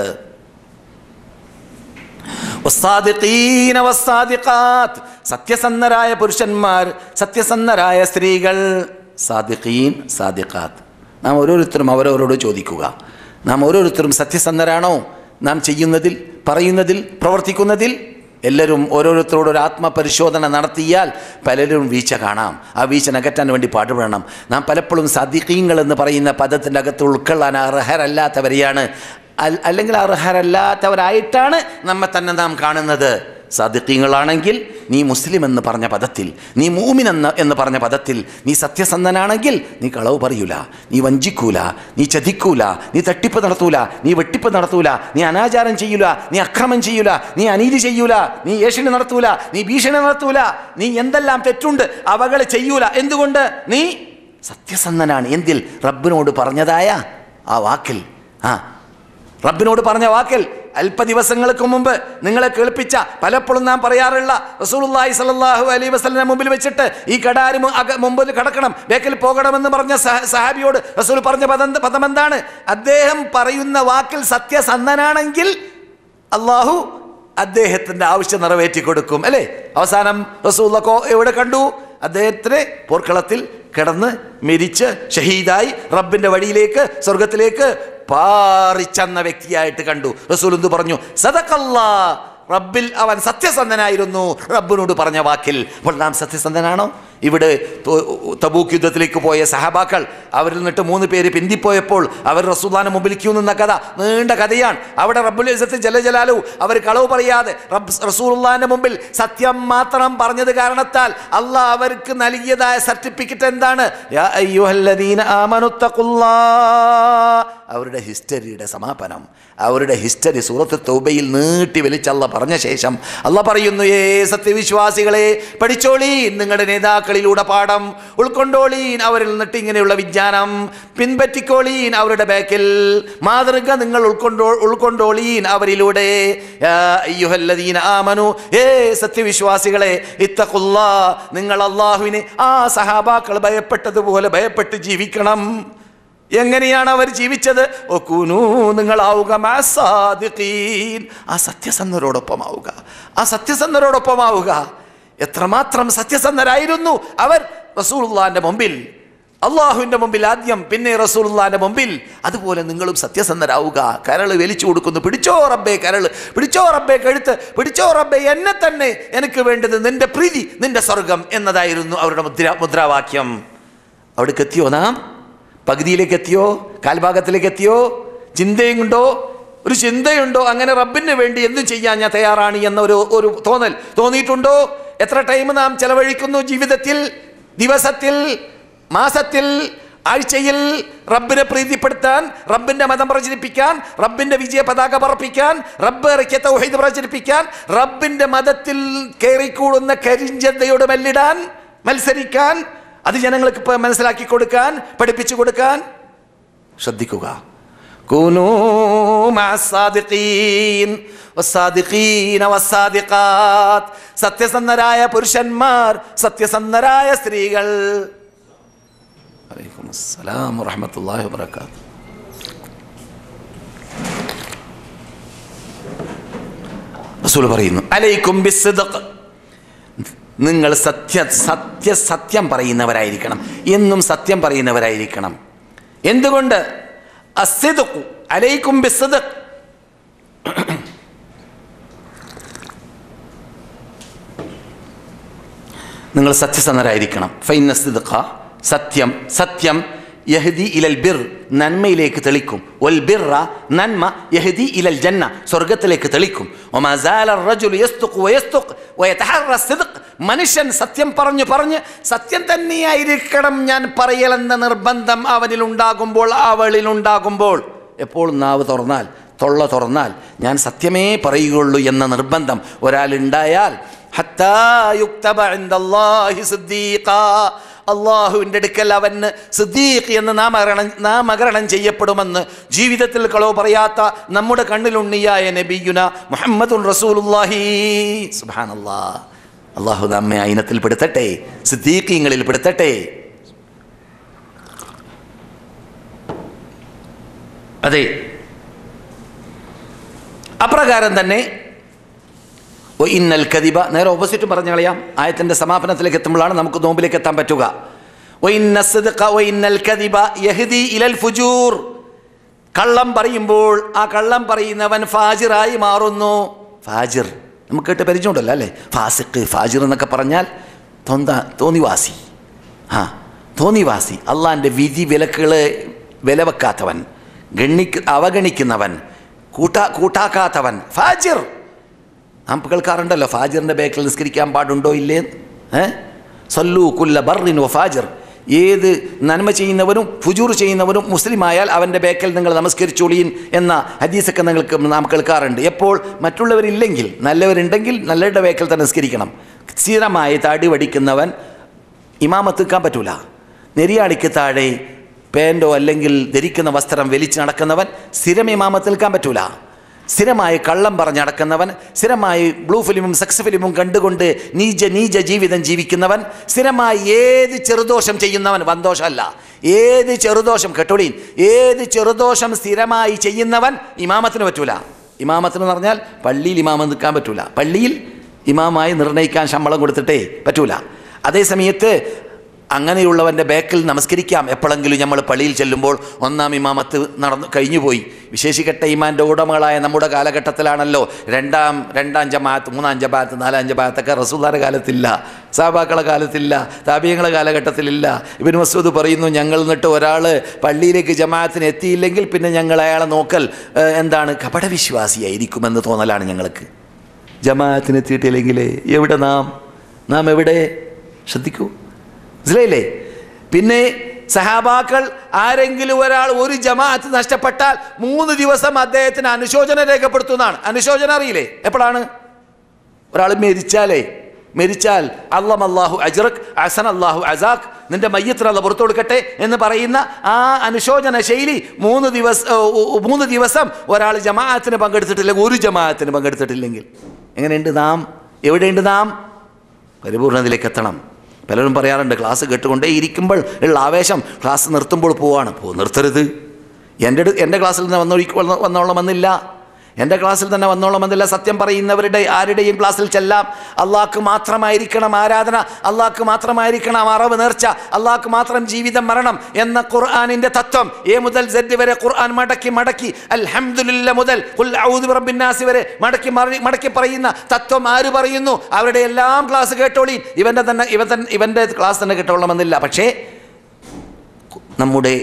വസ്സാദിഖീന വസ്സാദിഖാത്ത്, സത്യസന്ധരായ പുരുഷന്മാർ, സത്യസന്ധരായ സ്ത്രീകൾ. സാദിഖീൻ, സാദിഖാത്ത്. നാം ഓരോരുത്തരും അവരവരോട് ചോദിക്കുക, നാം ഓരോരുത്തരും സത്യസന്ധരാണോ? നാം ചെയ്യുന്നതിൽ, പറയുന്നതിൽ, പ്രവർത്തിക്കുന്നതിൽ? എല്ലാവരും ഓരോരുത്തരോട് ഒരു ആത്മപരിശോധന നടത്തിയാൽ പലരും വീഴ്ച കാണാം. ആ വീഴ്ച നകറ്റാൻ വേണ്ടി പാടുപെടണം. നാം പലപ്പോഴും സാദിഖീങ്ങൾ എന്ന് പറയുന്ന പദത്തിൻ്റെ അകത്ത് ഉൾക്കൊള്ളാൻ അർഹരല്ലാത്തവരെയാണ്, അല്ലെങ്കിൽ അർഹരല്ലാത്തവരായിട്ടാണ് നമ്മെ തന്നെ നാം കാണുന്നത്. സാദിഖീങ്ങളാണെങ്കിൽ നീ മുസ്ലിം എന്ന് പറഞ്ഞ പദത്തിൽ, നീ മൂമിൻ എന്ന് പറഞ്ഞ പദത്തിൽ നീ സത്യസന്ധനാണെങ്കിൽ നീ കളവ് പറയൂല, നീ വഞ്ചിക്കൂല, നീ ചതിക്കൂല, നീ തട്ടിപ്പ് നടത്തൂല, നീ വെട്ടിപ്പ് നടത്തൂല, നീ അനാചാരം ചെയ്യൂല, നീ അക്രമം ചെയ്യൂല, നീ അനീതി ചെയ്യൂല, നീ ഏഷണി നടത്തൂല, നീ ഭീഷണി നടത്തൂല, നീ എന്തെല്ലാം തെറ്റുണ്ട് അവകൾ ചെയ്യൂല. എന്തുകൊണ്ട്? നീ സത്യസന്ധനാണ്. എന്തിൽ? റബ്ബിനോട് പറഞ്ഞതായ ആ വാക്കിൽ. റബ്ബിനോട് പറഞ്ഞ വാക്കിൽ. അല്പ ദിവസങ്ങൾക്ക് മുമ്പ് നിങ്ങളെ കേൾപ്പിച്ച, പലപ്പോഴും നാം പറയാറുള്ള റസൂലുള്ളാഹി സ്വല്ലല്ലാഹു അലൈഹി വസല്ലം മുമ്പിൽ വെച്ചിട്ട് ഈ കടാരി മുമ്പിൽ കടക്കണം, ബേക്കിൽ പോകണമെന്ന് പറഞ്ഞ സഹാബിയോട് റസൂൽ പറഞ്ഞ പദം എന്താണ്? അദ്ദേഹം പറയുന്ന വാക്കിൽ സത്യസന്ധനാണെങ്കിൽ അള്ളാഹു അദ്ദേഹത്തിൻ്റെ ആവശ്യം നിറവേറ്റി കൊടുക്കും, അല്ലേ? അവസാനം റസൂലുള്ളാഹി എവിടെ കണ്ടു? അദ്ദേഹത്തിന് പോർക്കളത്തിൽ കിടന്ന് മരിച്ച് ഷഹീദായി റബ്ബിൻ്റെ വഴിയിലേക്ക്, സ്വർഗത്തിലേക്ക് പാറിച്ചെന്ന വ്യക്തിയായിട്ട് കണ്ടു. റസൂൽ എന്തു പറഞ്ഞു? സദഖല്ലാഹ്, റബ്ബിൽ അവൻ സത്യസന്ധനായിരുന്നു, റബ്ബിനോട് പറഞ്ഞ വാക്കിൽ. അപ്പോൾ നാം സത്യസന്ധനാണോ? ഇവിടെ തബൂക്ക് യുദ്ധത്തിലേക്ക് പോയ സഹാബാക്കൾ, അവരിൽ നിന്നിട്ട് 3 പേര് പിന്തിപ്പോയപ്പോൾ അവർ റസൂലുള്ളാഹിന്റെ മുമ്പിൽ ക്യൂ നിന്ന കഥ നീണ്ട കഥയാണ്. അവിടെ റബ്ബുൽ ഇസ്സത്ത് ജല്ല ജലാലുഹു അവർ കളവ് പറയാതെ റസൂലുള്ളാഹിന്റെ മുമ്പിൽ സത്യം മാത്രം പറഞ്ഞത് കാരണത്താൽ അള്ളാഹ് അവർക്ക് നൽകിയതായ സർട്ടിഫിക്കറ്റ് എന്താണ്? യാ അയ്യുഹല്ലദീന ആമനു തഖുല്ലാഹ്. അവരുടെ ഹിസ്റ്ററിയുടെ സമാപനം, അവരുടെ ഹിസ്റ്ററി സൂറത്ത് തൗബയിൽ നീട്ടി വലിച്ചല്ല പറഞ്ഞ ശേഷം അള്ളാഹ് പറയുന്നു, ഏ സത്യവിശ്വാസികളെ പഠിച്ചോളീൻ, നിങ്ങളുടെ നേതാക്കളിലൂടെ പാഠം ഉൾക്കൊണ്ടോളീൻ, അവരിൽ നിന്നിട്ട് ഇങ്ങനെയുള്ള വിജ്ഞാനം പിൻപറ്റിക്കോളീൻ, അവരുടെ ബാക്കിൽ മാതൃക നിങ്ങൾ ഉൾക്കൊണ്ടോളീൻ അവരിലൂടെ. യാ അയ്യുഹല്ലദീന ആമനു, ഏ സത്യവിശ്വാസികളെ, ഇത്തഖുല്ലാഹ്, നിങ്ങൾ അള്ളാഹുവിനെ ആ സഹാബാക്കൾ ഭയപ്പെട്ടതുപോലെ ഭയപ്പെട്ട് ജീവിക്കണം. എങ്ങനെയാണ് അവർ ജീവിച്ചത്? ഒകൂനൂ, നിങ്ങളാവുക മഅസ്സാദിഖീൻ, ആ സത്യസന്ധരോടൊപ്പമാവുക, ആ സത്യസന്ധരോടൊപ്പമാവുക. എത്രമാത്രം സത്യസന്ധരായിരുന്നു അവർ റസൂലുള്ളാഹിന്റെ മുമ്പിൽ, അള്ളാഹുവിൻ്റെ മുമ്പിൽ ആദ്യം, പിന്നെ റസൂലുള്ളാഹിന്റെ മുമ്പിൽ. അതുപോലെ നിങ്ങളും സത്യസന്ധരാവുക. കരൾ വലിച്ചു കൊടുക്കുന്നു, പിടിച്ചോ റബ്ബേ കരൾ, പിടിച്ചോ റബ്ബേ കഴുത്ത്, പിടിച്ചോ റബ്ബേ എന്നെ തന്നെ, എനിക്ക് വേണ്ടത് നിന്റെ പ്രീതി, നിന്റെ സ്വർഗം എന്നതായിരുന്നു അവരുടെ മുദ്രാവാക്യം. അവിടേക്ക് എത്തിയോ? നാം പകുതിയിലേക്ക് എത്തിയോ? കാൽഭാഗത്തിലേക്ക് എത്തിയോ? ചിന്തയുണ്ടോ? ഒരു ചിന്തയുണ്ടോ? അങ്ങനെ റബ്ബിന് വേണ്ടി എന്തും ചെയ്യാൻ ഞാൻ തയ്യാറാണ് എന്ന ഒരു തോന്നൽ തോന്നിയിട്ടുണ്ടോ? എത്ര ടൈം നാം ചെലവഴിക്കുന്നു ജീവിതത്തിൽ, ദിവസത്തിൽ, മാസത്തിൽ, ആഴ്ചയിൽ റബ്ബിനെ പ്രീതിപ്പെടുത്താൻ, റബ്ബിന്റെ മതം പ്രചരിപ്പിക്കാൻ, റബ്ബിന്റെ വിജയ പതാക പറപ്പിക്കാൻ, റബ്ബ് ഇറക്കിയ തൗഹീദ് പ്രചരിപ്പിക്കാൻ, റബ്ബിന്റെ മതത്തിൽ കയറിക്കൂടുന്ന കരിഞ്ചന്തയോട് മല്ലിടാൻ, മത്സരിക്കാൻ, അത് ജനങ്ങൾക്ക് മനസ്സിലാക്കി കൊടുക്കാൻ, പഠിപ്പിച്ചു കൊടുക്കാൻ? ശ്രദ്ധിക്കുക. കൂനൂ മഅസ്സാദിഖീൻ വസ്സാദിഖീന വസ്സാദിഖാത്ത്, സത്യസന്ധരായ പുരുഷന്മാർ, സത്യസന്ധരായ സ്ത്രീകൾ. വലൈക്കും അസ്സലാം വറഹ്മത്തുള്ളാഹി വബറകാതുഹു. റസൂൽ പറയുന്നു, അലൈക്കും ബിസ്സിദ്ഖ്, നിങ്ങൾ സത്യം പറയുന്നവരായിരിക്കണം, എന്നും സത്യം പറയുന്നവരായിരിക്കണം. എന്തുകൊണ്ട്? അസ്സിദ്ഖു അലൈക്കും ബിസ്സിദ്ഖ്, നിങ്ങൾ സത്യസന്ധരായിരിക്കണം. ഫൈന സിദ്ഖ, സത്യം, സത്യം യഹ്ദി ഇലൽ ബിർ, നന്മയിലേക്ക് തെളിക്കും. വൽ ബിർറ, നന്മ, യഹ്ദി ഇലൽ ജന്ന, സ്വർഗത്തിലേക്ക് തെളിക്കും. വമാ സാല അർറജുലു യസ്തുഖു വയസ്തുഖ് വയതഹറ സിദ്ഖ്, മനുഷ്യൻ സത്യം പറഞ്ഞ് സത്യം തന്നെയായിരിക്കണം ഞാൻ പറയലെന്ന നിർബന്ധം അവനിലുണ്ടാകുമ്പോൾ, അവളിലുണ്ടാകുമ്പോൾ, എപ്പോൾ നാവ് തുറന്നാൽ, തൊള്ള തുറന്നാൽ ഞാൻ സത്യമേ പറയുകയുള്ളൂ എന്ന നിർബന്ധം ഒരാളുണ്ടായാൽ, ഹത്താ യുക്തബ ഇൻദല്ലാഹി സിദ്ദീഖാ, അള്ളാഹുവിൻ്റെ അടുക്കൽ അവന് സിദ്ദീഖ് എന്ന് നാമകരണം ചെയ്യപ്പെടുമെന്ന് ജീവിതത്തിൽ കളവ് പറയാത്ത നമ്മുടെ കണ്ണിലുണ്ണിയായ നബിയുന മുഹമ്മദുൻ റസൂലുള്ളാഹി. സുബ്ഹാനല്ലാഹ്. അള്ളാഹു നമ്മെ ഇനത്തിൽ പെടുത്തട്ടെ, സിദ്ദീഖീങ്ങളിൽ പെടുത്തട്ടെ. അതെ, അപ്രകാരം തന്നെ ഇന്നൽ കദിബ, നേരെ ഓപ്പോസിറ്റ് പറഞ്ഞു കളയാം. ആയത്തിൻ്റെ സമാപനത്തിലേക്ക് എത്തുമ്പോഴാണ് നമുക്ക് നോമ്പിലേക്ക് എത്താൻ പറ്റുക. ഇന്നൽ കദിബ യഹ്ദി ഇലൽ ഫുജൂർ, കള്ളം പറയുമ്പോൾ ആ കള്ളം പറയുന്നവൻ ഫാജിറായി മാറുന്നു. ഫാജിർ നമുക്ക് കേട്ട് പരിചയമുണ്ടല്ലോ അല്ലേ? ഫാസിഖ്, ഫാജിർ എന്നൊക്കെ പറഞ്ഞാൽ തോന്നിവാസി. തോന്നിവാസി, അള്ളാൻ്റെ വിധി വിലക്കുകളെ വിലവെക്കാത്തവൻ, അവഗണിക്കുന്നവൻ, കൂട്ടാക്കാത്തവൻ, ഫാജിർ. നാം കേൾക്കാറുണ്ടല്ലോ ഫാജിറിൻ്റെ ബേക്കിൽ നിസ്കരിക്കാൻ പാടുണ്ടോ ഇല്ലേ? സല്ലു കുല്ല ബർറിൻ വ ഫാജിർ, ഏത് നന്മ ചെയ്യുന്നവനും ഫുജൂർ ചെയ്യുന്നവനും മുസ്ലിമായാൽ അവൻ്റെ ബേക്കൽ നിങ്ങൾ നമസ്കരിച്ചോളീൻ എന്ന ഹദീസൊക്കെ നാം കേൾക്കാറുണ്ട്. എപ്പോൾ മറ്റുള്ളവരില്ലെങ്കിൽ, നല്ലവരുണ്ടെങ്കിൽ നല്ലവരുടെ ബേക്കൽ തന്നെ നിസ്കരിക്കണം. സ്ഥിരമായി താടി വടിക്കുന്നവൻ ഇമാമത്ത് നിൽക്കാൻ പറ്റൂല. നെരിയാടിക്ക് താഴെ പാൻറ്റോ അല്ലെങ്കിൽ ധരിക്കുന്ന വസ്ത്രം വലിച്ച് നടക്കുന്നവൻ സ്ഥിരം ഇമാമത്ത് നിൽക്കാൻ പറ്റൂല. സ്ഥിരമായി കള്ളം പറഞ്ഞ് നടക്കുന്നവൻ, സ്ഥിരമായി ബ്ലൂ ഫിലിമും സെക്സ് ഫിലിമും കണ്ടുകൊണ്ട് നീച ജീവിതം ജീവിക്കുന്നവൻ, സ്ഥിരമായി ഏത് ചെറുദോഷം ചെയ്യുന്നവൻ, വൻദോഷമല്ല, ഏത് ചെറുദോഷം, കേട്ടോളീൻ, ഏത് ചെറുദോഷം സ്ഥിരമായി ചെയ്യുന്നവൻ ഇമാമത്തിന് പറ്റൂല. ഇമാമത്തിന് എന്ന് പറഞ്ഞാൽ പള്ളിയിൽ ഇമാമം നിൽക്കാൻ പറ്റൂല. പള്ളിയിൽ ഇമാമായി നിർണ്ണയിക്കാൻ ശമ്പളം കൊടുത്തിട്ടേ പറ്റൂല. അതേസമയത്ത് അങ്ങനെയുള്ളവൻ്റെ ബേക്കിൽ നമസ്കരിക്കാം. എപ്പോഴെങ്കിലും നമ്മൾ പള്ളിയിൽ ചെല്ലുമ്പോൾ ഒന്നാം ഇമാമത്ത് കഴിഞ്ഞുപോയി. വിശേഷിക്കട്ട ഈമാൻ്റെ ഉടമകളായ നമ്മുടെ കാലഘട്ടത്തിലാണല്ലോ രണ്ടാം ജമാഅത്ത്, മൂന്നാം ജമാഅത്ത്, നാലാം ജമാഅത്തൊക്കെ റസൂലുള്ളാഹിയുടെ കാലത്തില്ല, സഹാബാക്കളുടെ കാലത്തില്ല, താബിഈങ്ങളുടെ കാലഘട്ടത്തിലില്ല. ഇബ്നു മസ്ഊദ് പറയുന്നു, ഞങ്ങൾ എന്നിട്ട് ഒരാൾ പള്ളിയിലേക്ക് ജമാഅത്തിന് എത്തിയില്ലെങ്കിൽ പിന്നെ ഞങ്ങൾ അയാളെ നോക്കൽ എന്താണ്, കപടവിശ്വാസിയായിരിക്കുമെന്ന് തോന്നലാണ് ഞങ്ങൾക്ക്. ജമാഅത്തിന് എത്തിയിട്ടില്ലെങ്കിൽ എവിടെ നാം എവിടെ? ശ്രദ്ധിക്കൂ, മനസ്സിലായില്ലേ? പിന്നെ സഹാബാക്കൾ ആരെങ്കിലും ഒരാൾ ഒരു ജമാഅത്ത് നഷ്ടപ്പെട്ടാൽ 3 ദിവസം അദ്ദേഹത്തിന് അനുശോചനം രേഖപ്പെടുത്തുന്നതാണ്. അനുശോചനം അറിയില്ലേ? എപ്പോഴാണ്? ഒരാൾ മരിച്ചാൽ അല്ലാഹു അജ്റക് അഹ്സന അല്ലാഹു അസാഖ്, നിന്റെ മയ്യത്തിന് അല്ലാഹു പുറത്തു കൊടുക്കട്ടെ എന്ന് പറയുന്ന ആ അനുശോചന ശൈലി 3 ദിവസം ഒരാൾ ജമാഅത്തിന് പങ്കെടുത്തിട്ടില്ലെങ്കിൽ, ഒരു ജമാഅത്തിന് പങ്കെടുത്തിട്ടില്ലെങ്കിൽ എങ്ങനെയുണ്ട് നാം? എവിടെയുണ്ട് നാം? പരിപൂർണതയിലേക്ക് എത്തണം. പലരും പറയാറുണ്ട്, ക്ലാസ് കേട്ടുകൊണ്ടേ ഇരിക്കുമ്പോൾ ഉള്ള ആവേശം ക്ലാസ് നിർത്തുമ്പോൾ പോവാണ്. നിർത്തരുത്. എൻ്റെ ക്ലാസ്സിൽ നിന്ന് വന്നോളമെന്നില്ല. എൻ്റെ ക്ലാസ്സിൽ തന്നെ വന്നോളമെന്നില്ല. സത്യം പറയുന്നവരുടെ ആരുടെയും ക്ലാസ്സിൽ ചെല്ലാം. അള്ളാഹ്ക്ക് മാത്രമായിരിക്കണം ആരാധന, അള്ളാഹ്ക്ക് മാത്രമായിരിക്കണം അറിവ്, നേർച്ച, അള്ളാഹ്ക്ക് മാത്രം ജീവിതം, മരണം എന്ന ഖുർആനിൻ്റെ തത്വം എ മുതൽ സെഡ് വരെ ഖുർആൻ മടക്കി അൽഹംദുലില്ലാ മുതൽ ഖുൽ അഊദു ബിറബ്ബിൻ നാസ് വരെ മടക്കി പറയുന്ന തത്വം ആര് പറയുന്നു? അവരുടെ എല്ലാം ക്ലാസ് കേട്ടോളീൻ. ഇവൻ്റെ ക്ലാസ് തന്നെ കേട്ടോളണമെന്നില്ല. പക്ഷേ നമ്മുടെ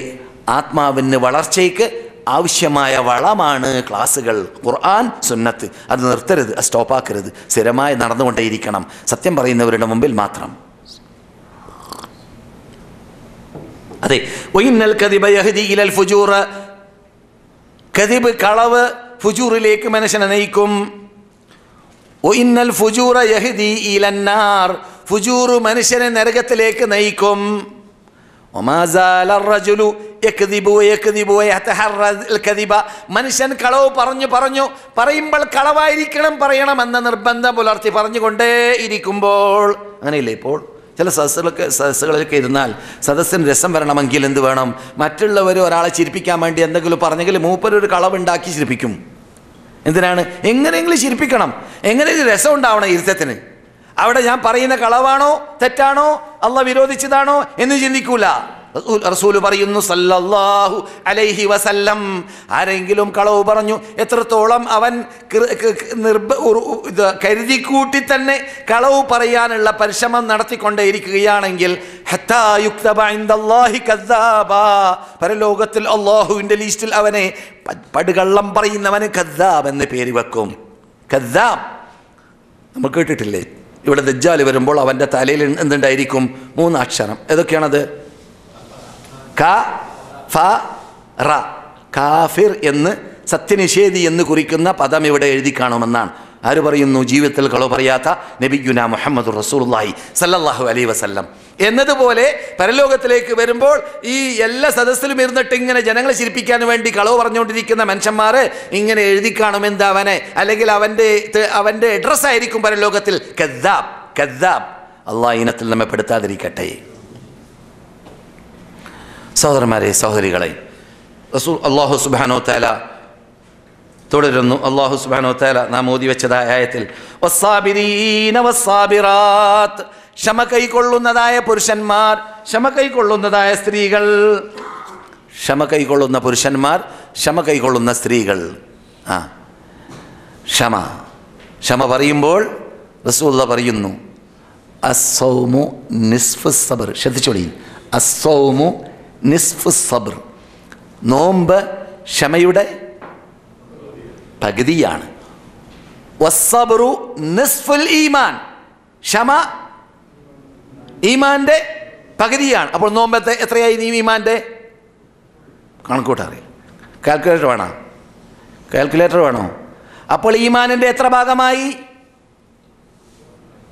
ആത്മാവിന് വളർച്ചയ്ക്ക് ആവശ്യമായ വളമാണ് ക്ലാസ്സുകൾ, ഖുർആൻ, സുന്നത്ത്. അത് നിർത്തരുത്, അത് സ്റ്റോപ്പാക്കരുത്. സ്ഥിരമായി നടന്നുകൊണ്ടേയിരിക്കണം, സത്യം പറയുന്നവരുടെ മുമ്പിൽ മാത്രം. അതെ, വഇന്നൽ കദിബ യഹ്ദി ഇലൽ ഫുജൂർ, കദിബ്, കളവ്, ഫുജൂറിലേക്ക് മനുഷ്യനെ നയിക്കും. വഇന്നൽ ഫുജൂറ യഹ്ദി ഇലന്നാർ, ഫുജൂർ മനുഷ്യനെ നരകത്തിലേക്ക് നയിക്കും. മനുഷ്യൻ കളവ് പറയുമ്പോൾ കളവായിരിക്കണം പറയണമെന്ന നിർബന്ധം പുലർത്തി പറഞ്ഞുകൊണ്ടേ ഇരിക്കുമ്പോൾ, അങ്ങനെയില്ലേ? ഇപ്പോൾ ചില സദസ്സുകളിലൊക്കെ ഇരുന്നാൽ സദസ്സിന് രസം വരണമെങ്കിൽ എന്ത് വേണം? മറ്റുള്ളവർ ഒരാളെ ചിരിപ്പിക്കാൻ വേണ്ടി എന്തെങ്കിലും പറഞ്ഞെങ്കിൽ മൂപ്പരൊരു കളവുണ്ടാക്കി ചിരിപ്പിക്കും. എന്തിനാണ്? എങ്ങനെയെങ്കിലും ചിരിപ്പിക്കണം, എങ്ങനെയെങ്കിലും രസം ഉണ്ടാവണം ഇരുത്തത്തിന്. അവിടെ ഞാൻ പറയുന്ന കളവാണോ തെറ്റാണോ അള്ളാഹ് വിരോധിച്ചതാണോ എന്ന് ചിന്തിക്കൂല. റസൂൽ പറയുന്നു സല്ലല്ലാഹു അലൈഹി വസല്ലം, ആരെങ്കിലും കളവ് പറഞ്ഞു, എത്രത്തോളം അവൻ കരുതിക്കൂട്ടി തന്നെ കളവ് പറയാനുള്ള പരിശ്രമം നടത്തിക്കൊണ്ടേയിരിക്കുകയാണെങ്കിൽ ഹത്താ യുക്തബ ഇൻദല്ലാഹി കദ്ദാബാ, പരലോകത്തിൽ അള്ളാഹുവിൻ്റെ ലിസ്റ്റിൽ അവനെ പടുകള്ളം പറയുന്നവന് കദ്ദാബ് എന്ന് പേര് വെക്കും. കദ്ദാബ് നമ്മൾ കേട്ടിട്ടില്ലേ? ഇവിടെ ദജ്ജാൽ വരുമ്പോൾ അവൻ്റെ തലയിൽ എന്തുണ്ടായിരിക്കും? 3 അക്ഷരം. ഏതൊക്കെയാണത്? ക ഫ റ. കാഫിർ എന്ന് സത്യനിഷേധി എന്ന് കുറിക്കുന്ന പദം ഇവിടെ എഴുതി കാണുമെന്നാണ്. ആര് പറയുന്നു? ജീവിതത്തിൽ കളവ് പറയാത്ത നബിയുനാ മുഹമ്മദ് റസൂലുള്ളാഹി സല്ലല്ലാഹു അലൈഹി വസല്ലം. എന്നതുപോലെ പരലോകത്തിലേക്ക് വരുമ്പോൾ ഈ എല്ലാ സദസ്സിലും ഇരുന്നിട്ട് ഇങ്ങനെ ജനങ്ങളെ ചിരിപ്പിക്കാൻ വേണ്ടി കളവ് പറഞ്ഞുകൊണ്ടിരിക്കുന്ന മനുഷ്യന്മാർ ഇങ്ങനെ എഴുതി കാണും എന്താ അവനെ, അല്ലെങ്കിൽ അവൻ്റെ അഡ്രസ് ആയിരിക്കും പരലോകത്തിൽ കദ്ദാബ്. കദ്ദാബ്. അള്ളാഹ് ഇനത്തിൽ നമ്മെ പെടുത്താതിരിക്കട്ടെ. സഹോദരന്മാരെ, സഹോദരികളെ, അല്ലാഹു സുബ്ഹാനഹു വ തആല തുടരുന്നു. അല്ലാഹു സുബ്ഹാനഹു വ തആല നാം ഓതി വെച്ചതായ ആയത്തിൽ വസ്സാബിരീന വസ്സാബിറാത്ത്, ക്ഷമ കൈക്കൊള്ളുന്നതായ പുരുഷന്മാർ, ക്ഷമ കൈക്കൊള്ളുന്നതായ സ്ത്രീകൾ. ക്ഷമ കൈക്കൊള്ളുന്ന പുരുഷന്മാർ, ക്ഷമ കൈക്കൊള്ളുന്ന സ്ത്രീകൾ. ക്ഷമ. ക്ഷമ പറയുമ്പോൾ റസൂലുള്ളാഹി പറയുന്നു അസ്സൗമു നിസ്ഫു സബ്ർ. ശ്രദ്ധിച്ചോളി, അസ്സൗമു നിസ്ഫു സബ്ർ. നോമ്പ് ക്ഷമയുടെ പകുതിയാണ്. വസ്സബ്റു നിസ്ഫുൽ ഈമാൻ, ക്ഷമ ഈമാൻ്റെ പകുതിയാണ്. അപ്പോൾ നോമ്പ് എത്രയായി? നീ ഈമാൻ്റെ കണക്കൂട്ടറിയാം. കാൽക്കുലേറ്റർ വേണോ? കാൽക്കുലേറ്റർ വേണോ? അപ്പോൾ ഈമാനിൻ്റെ എത്ര ഭാഗമായി?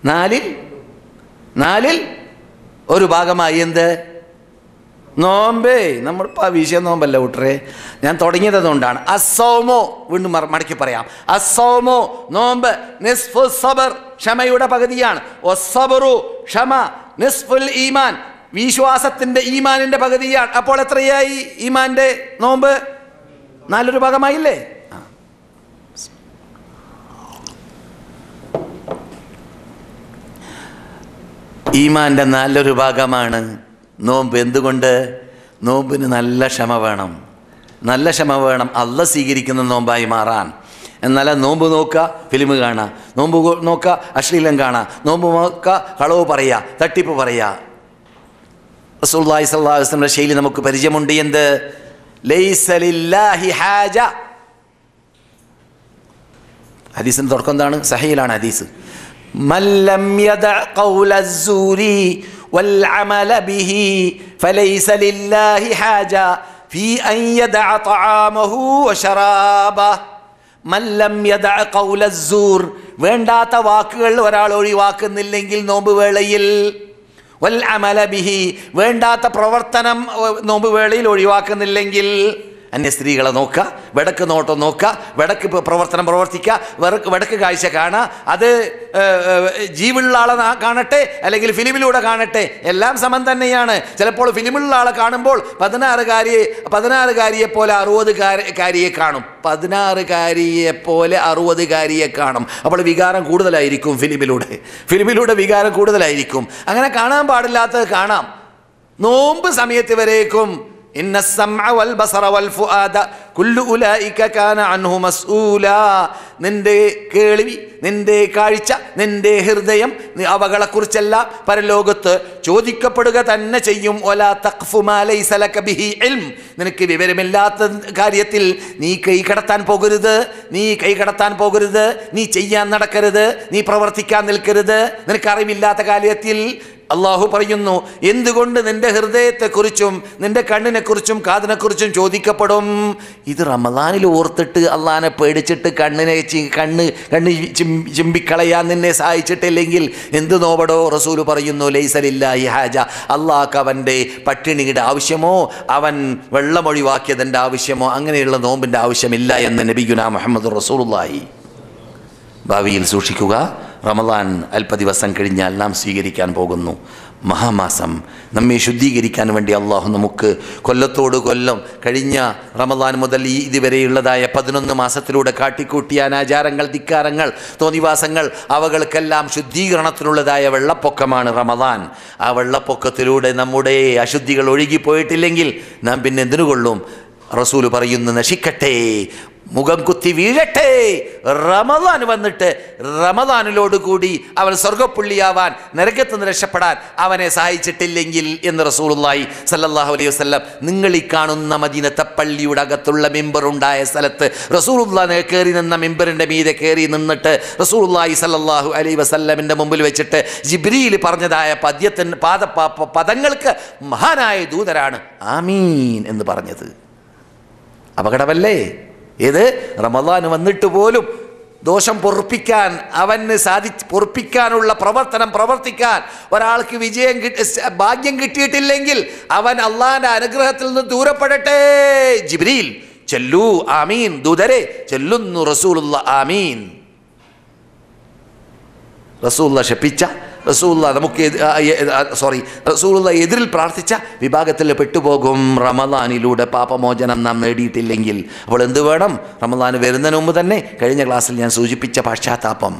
4-ൽ 1 ഭാഗമായി. എന്ത്? നോമ്പേ. നമ്മളിപ്പോൾ ആ വിഷയം നോമ്പല്ല കൂട്ടരെ, ഞാൻ തുടങ്ങിയത് അതുകൊണ്ടാണ്. അസ്സൗമോ, വീണ്ടും മടക്കി പറയാം, അസ്സൗമോ നോമ്പ്, നിസ്ഫു സബർ ക്ഷമയുടെ പകുതിയാണ്. വസ്സബ്റു ക്ഷമ, നിസ്ഫുൽ ഈമാൻ വിശ്വാസത്തിൻ്റെ ഈമാനിൻ്റെ പകുതിയാണ്. അപ്പോൾ എത്രയായി ഈമാൻ്റെ നോമ്പ്? 4-1 ഭാഗമായില്ലേ? ഈമാൻ്റെ 4-1 ഭാഗമാണ് നോമ്പ്. എന്തുകൊണ്ട്? നോമ്പിന് നല്ല ക്ഷമ വേണം, നല്ല ക്ഷമ വേണം അള്ളാഹ് സ്വീകരിക്കുന്ന നോമ്പായി മാറാൻ. എന്നാൽ നോമ്പ് നോക്കുക, ഫിലിം കാണുക, നോമ്പ് നോക്കുക, അശ്ലീലം കാണുക, നോമ്പ് നോക്കുക, കളവ് പറയുക, തട്ടിപ്പ് പറയുക. റസൂലുള്ളാഹി സ്വല്ലല്ലാഹു അലൈഹി വസല്ലം ശൈലി നമുക്ക് പരിചയമുണ്ട്. എന്ത്? ലൈസ ലില്ലാഹി ഹാജ. ഹദീസിൻ്റെ തുടക്കം എന്താണ്? സഹീലാണ് ഹദീസ്. മല്ലം യദഅ ഖൗല അസ്സൂരി വൽഅമല ബിഹി ഫലൈസ ലില്ലാഹി ഹാജ ഫീ അൻ യദഅ തആമഹു വശറാബഹു. മല്ലം യദഅ ഖൗല അസ്സൂർ, വേണ്ടാത്ത വാക്കുകൾ ഒരാൾ ഒഴിവാക്കുന്നില്ലെങ്കിൽ നോമ്പ് വേളയിൽ, വൽ അമല ബിഹി, വേണ്ടാത്ത പ്രവർത്തനം നോമ്പ് വേളയിൽ ഒഴിവാക്കുന്നില്ലെങ്കിൽ, അന്യ സ്ത്രീകളെ നോക്കുക, വടക്ക് നോട്ടം നോക്കുക, വടക്ക് പ്രവർത്തനം പ്രവർത്തിക്കുക, വടക്ക് കാഴ്ച കാണുക, അത് ജീവുള്ള ആളെ കാണട്ടെ അല്ലെങ്കിൽ ഫിലിമിലൂടെ കാണട്ടെ, എല്ലാം സമം തന്നെയാണ്. ചിലപ്പോൾ ഫിലിമിലുള്ള ആളെ കാണുമ്പോൾ 16-കാരിയെ പോലെ 60-കാരിയെ കാണും, 16-കാരിയെ പോലെ 60-കാരിയെ കാണും. അപ്പോൾ വികാരം കൂടുതലായിരിക്കും ഫിലിമിലൂടെ വികാരം കൂടുതലായിരിക്കും. അങ്ങനെ കാണാൻ പാടില്ലാത്തത് കാണാം. നോമ്പ് സമയത്ത് വരേക്കും ഇന്ന സമഅ വൽ ബസറ വൽ ഫുആദ കുല്ലു ഉലൈക കാന അൻഹു മസ്ഊലാ, നിന്റെ കേൾവി, നിന്റെ കാഴ്ച, നിന്റെ ഹൃദയം, അവകളെക്കുറിച്ചെല്ലാം പരലോകത്ത് ചോദിക്കപ്പെടുക തന്നെ ചെയ്യും. വലാ തഖ്ഫു മാ ലൈസ ലക ബിഹി ഇൽം, നിനക്ക് വിവരമില്ലാത്ത കാര്യത്തിൽ നീ കൈകടത്താൻ പോകരുത്, നീ ചെയ്യാൻ നടക്കരുത്, നീ പ്രവർത്തിക്കാൻ നിൽക്കരുത്. നിനക്ക് അറിവില്ലാത്ത കാര്യത്തിൽ അള്ളാഹു പറയുന്നു, എന്തുകൊണ്ട് നിന്റെ ഹൃദയത്തെക്കുറിച്ചും നിന്റെ കണ്ണിനെക്കുറിച്ചും കാതിനെക്കുറിച്ചും ചോദിക്കപ്പെടും. ഇത് റമദാനിൽ ഓർത്തിട്ട് അള്ളാഹിനെ പേടിച്ചിട്ട് കണ്ണ് ചിമ്പിക്കളയാൻ നിന്നെ സഹായിച്ചിട്ടില്ലെങ്കിൽ എന്ത് നോവടോ? റസൂല് പറയുന്നു, ലൈസ ലില്ലാഹി ഹാജ, അള്ളാഹ്ക്ക് അവൻ്റെ പട്ടിണിയുടെ ആവശ്യമോ അവൻ വെള്ളമൊഴിവാക്കിയതിൻ്റെ ആവശ്യമോ അങ്ങനെയുള്ള നോമ്പിൻ്റെ ആവശ്യമില്ല എന്ന് നബിയുനാ മുഹമ്മദ് റസൂലുള്ളാഹി. ഭാവിയിൽ സൂക്ഷിക്കുക. റമദാൻ അല്പ ദിവസം കഴിഞ്ഞാൽ നാം സ്വീകരിക്കാൻ പോകുന്നു. മഹാമാസം നമ്മെ ശുദ്ധീകരിക്കാൻ വേണ്ടി അള്ളാഹു നമുക്ക് കൊല്ലത്തോട് കൊല്ലം കഴിഞ്ഞ റമദാൻ മുതൽ ഇതുവരെയുള്ളതായ 11 മാസത്തിലൂടെ കാട്ടിക്കൂട്ടിയ അനാചാരങ്ങൾ, ധിക്കാരങ്ങൾ, തോന്നിവാസങ്ങൾ, അവകൾക്കെല്ലാം ശുദ്ധീകരണത്തിനുള്ളതായ വെള്ളപ്പൊക്കമാണ് റമദാൻ. ആ വെള്ളപ്പൊക്കത്തിലൂടെ നമ്മുടെ അശുദ്ധികൾ ഒഴുകിപ്പോയിട്ടില്ലെങ്കിൽ നാം പിന്നെ എന്തിനു കൊള്ളും? റസൂല് പറയുന്നു, നശിക്കട്ടെ, മുഖം കുത്തി വീഴട്ടെ. റമദാൻ വന്നിട്ട് റമദാനിലോടുകൂടി അവൻ സ്വർഗപ്പുള്ളിയാവാൻ, നരകത്തിൽ നിന്ന് രക്ഷപ്പെടാൻ അവനെ സഹായിച്ചിട്ടില്ലെങ്കിൽ എന്ന് റസൂലുള്ളാഹി സ്വല്ലല്ലാഹു അലൈഹി വസല്ലം നിങ്ങൾ ഈ കാണുന്ന മദീനത്തെ പള്ളിയുടെ അകത്തുള്ള മിമ്പറുണ്ടായ സ്ഥലത്ത് റസൂലുള്ളാഹി കയറി നിന്ന മിമ്പറിൻ്റെ മീതെ കയറി നിന്നിട്ട് റസൂലുള്ളാഹി സ്വല്ലല്ലാഹു അലൈഹി വസല്ലമിൻ്റെ മുമ്പിൽ വെച്ചിട്ട് ജിബ്രീൽ പറഞ്ഞതായ പദങ്ങൾക്ക് മഹാനായ ദൂതരാണ് ആമീൻ എന്ന് പറഞ്ഞത്. അപകടമല്ലേ? ഏത് റമദാൻ വന്നിട്ട് പോലും ദോഷം പൊറുപ്പിക്കാൻ, അവന് പൊറുപ്പിക്കാനുള്ള പ്രവർത്തിക്കാൻ ഒരാൾക്ക് ഭാഗ്യം കിട്ടിയിട്ടില്ലെങ്കിൽ അവൻ അള്ളാന്റെ അനുഗ്രഹത്തിൽ നിന്ന് ദൂരപ്പെടട്ടെ. ജിബ്രീൽ ചെല്ലു ആമീൻ, ദൂതരെ ചെല്ലുന്നു റസൂലുള്ള ആമീൻ. റസൂലുള്ള ശപിച്ച, റസൂലുള്ള എതിരിൽ പ്രാർത്ഥിച്ച വിഭാഗത്തിൽ പെട്ടുപോകും റമദാനിലൂടെ പാപമോചനം നാം നേടിയിട്ടില്ലെങ്കിൽ. അപ്പോൾ എന്ത് വേണം? റമദാൻ വരുന്നതിന് മുമ്പ് തന്നെ കഴിഞ്ഞ ക്ലാസ്സിൽ ഞാൻ സൂചിപ്പിച്ച പശ്ചാത്താപം,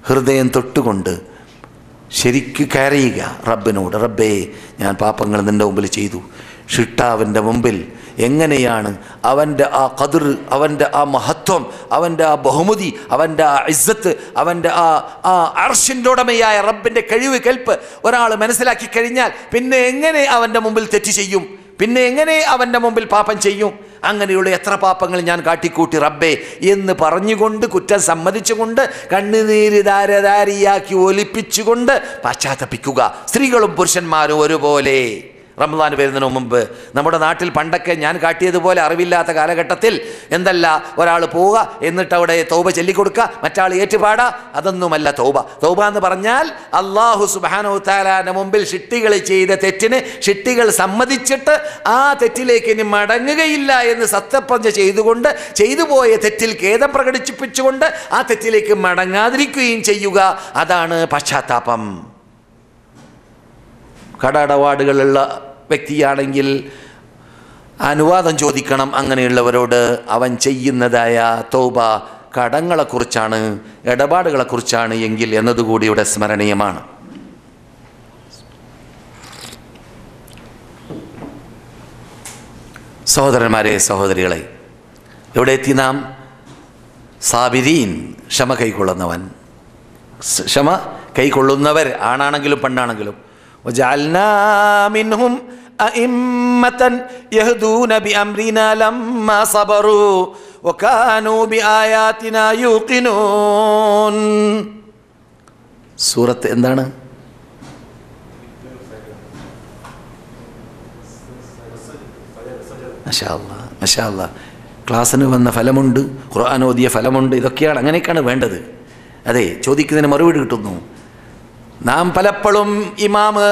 ഹൃദയം തൊട്ടുകൊണ്ട് ശരിക്ക് കരയുക റബ്ബിനോട്. റബ്ബേ, ഞാൻ പാപങ്ങൾ നിൻ്റെ മുമ്പിൽ ചെയ്തു. ഷിട്ടാവിൻ്റെ മുമ്പിൽ എങ്ങനെയാണ് അവൻ്റെ ആ ഖദർ, അവൻ്റെ ആ മഹത്വം, അവൻ്റെ ആ ബഹുമതി, അവൻ്റെ ആ ഇസ്സത്ത്, അവൻ്റെ ആ അർശിൻ്റെ ഉടമയായ റബ്ബിൻ്റെ കഴിവ് കെൽപ്പ് ഒരാൾ മനസ്സിലാക്കി കഴിഞ്ഞാൽ പിന്നെ എങ്ങനെ അവൻ്റെ മുമ്പിൽ തെറ്റ് ചെയ്യും? പിന്നെ എങ്ങനെ അവൻ്റെ മുമ്പിൽ പാപം ചെയ്യും? അങ്ങനെയുള്ള എത്ര പാപങ്ങൾ ഞാൻ കാട്ടിക്കൂട്ടി റബ്ബേ എന്ന് പറഞ്ഞുകൊണ്ട്, കുറ്റം സമ്മതിച്ചുകൊണ്ട്, കണ്ണുനീര് ധാരധാരിയാക്കി ഒലിപ്പിച്ചുകൊണ്ട് പശ്ചാത്തപിക്കുക. സ്ത്രീകളും പുരുഷന്മാരും ഒരുപോലെ. റമദാൻ വരുന്നതിന് മുമ്പ് നമ്മുടെ നാട്ടിൽ പണ്ടൊക്കെ ഞാൻ കാട്ടിയതുപോലെ അറിവില്ലാത്ത കാലഘട്ടത്തിൽ എന്തല്ല, ഒരാൾ പോവുക, എന്നിട്ട് അവിടെ തൗബ ചൊല്ലിക്കൊടുക്കുക, മറ്റാൾ ഏറ്റുപാടുക. അതൊന്നുമല്ല തൗബ. തൗബ എന്ന് പറഞ്ഞാൽ അല്ലാഹു സുബ്ഹാനഹു തആലയുടെ മുമ്പിൽ ഷിട്ടികൾ ചെയ്ത തെറ്റിന് ഷിട്ടികൾ സമ്മതിച്ചിട്ട് ആ തെറ്റിലേക്ക് ഇനി മടങ്ങുകയില്ല എന്ന് സത്യപ്രതിജ്ഞ ചെയ്തുകൊണ്ട്, ചെയ്തു പോയ തെറ്റിൽ ഖേദം പ്രകടിപ്പിച്ചുകൊണ്ട് ആ തെറ്റിലേക്ക് മടങ്ങാതിരിക്കുകയും ചെയ്യുക. അതാണ് പശ്ചാത്താപം. കടവാടുകളുള്ള വ്യക്തിയാണെങ്കിൽ അനുവാദം ചോദിക്കണം അങ്ങനെയുള്ളവരോട്. അവൻ ചെയ്യുന്നതായ തൗബ കടങ്ങളെക്കുറിച്ചാണ്, ഇടപാടുകളെക്കുറിച്ചാണ് എങ്കിൽ എന്നതുകൂടി ഇവിടെ സ്മരണീയമാണ്. സഹോദരന്മാരെ, സഹോദരികളെ, എവിടെ എത്തി നാം? സാബിരീൻ, ക്ഷമ കൈക്കൊള്ളുന്നവൻ, ക്ഷമ കൈക്കൊള്ളുന്നവർ, ആണാണെങ്കിലും പെണ്ണാണെങ്കിലും. وجعلنا منهم أئمة يهدون بأمرنا لما صبروا وكانوا بآياتنا يوقنون. സൂറത്ത് എന്താണ്? മാഷാ അല്ലാഹ്, മാഷാ അല്ലാഹ്. ക്ലാസ്സിന് വന്ന ഫലമുണ്ട്, ഖുർആൻ ഓതിയ ഫലമുണ്ട്. ഇതൊക്കെയാണ്, അങ്ങനെയൊക്കെയാണ് വേണ്ടത്. അതെ, ചോദിക്കുന്നതിന് മറുപടി കിട്ടുന്നു. നാം പലപ്പോഴും ഇമാമ്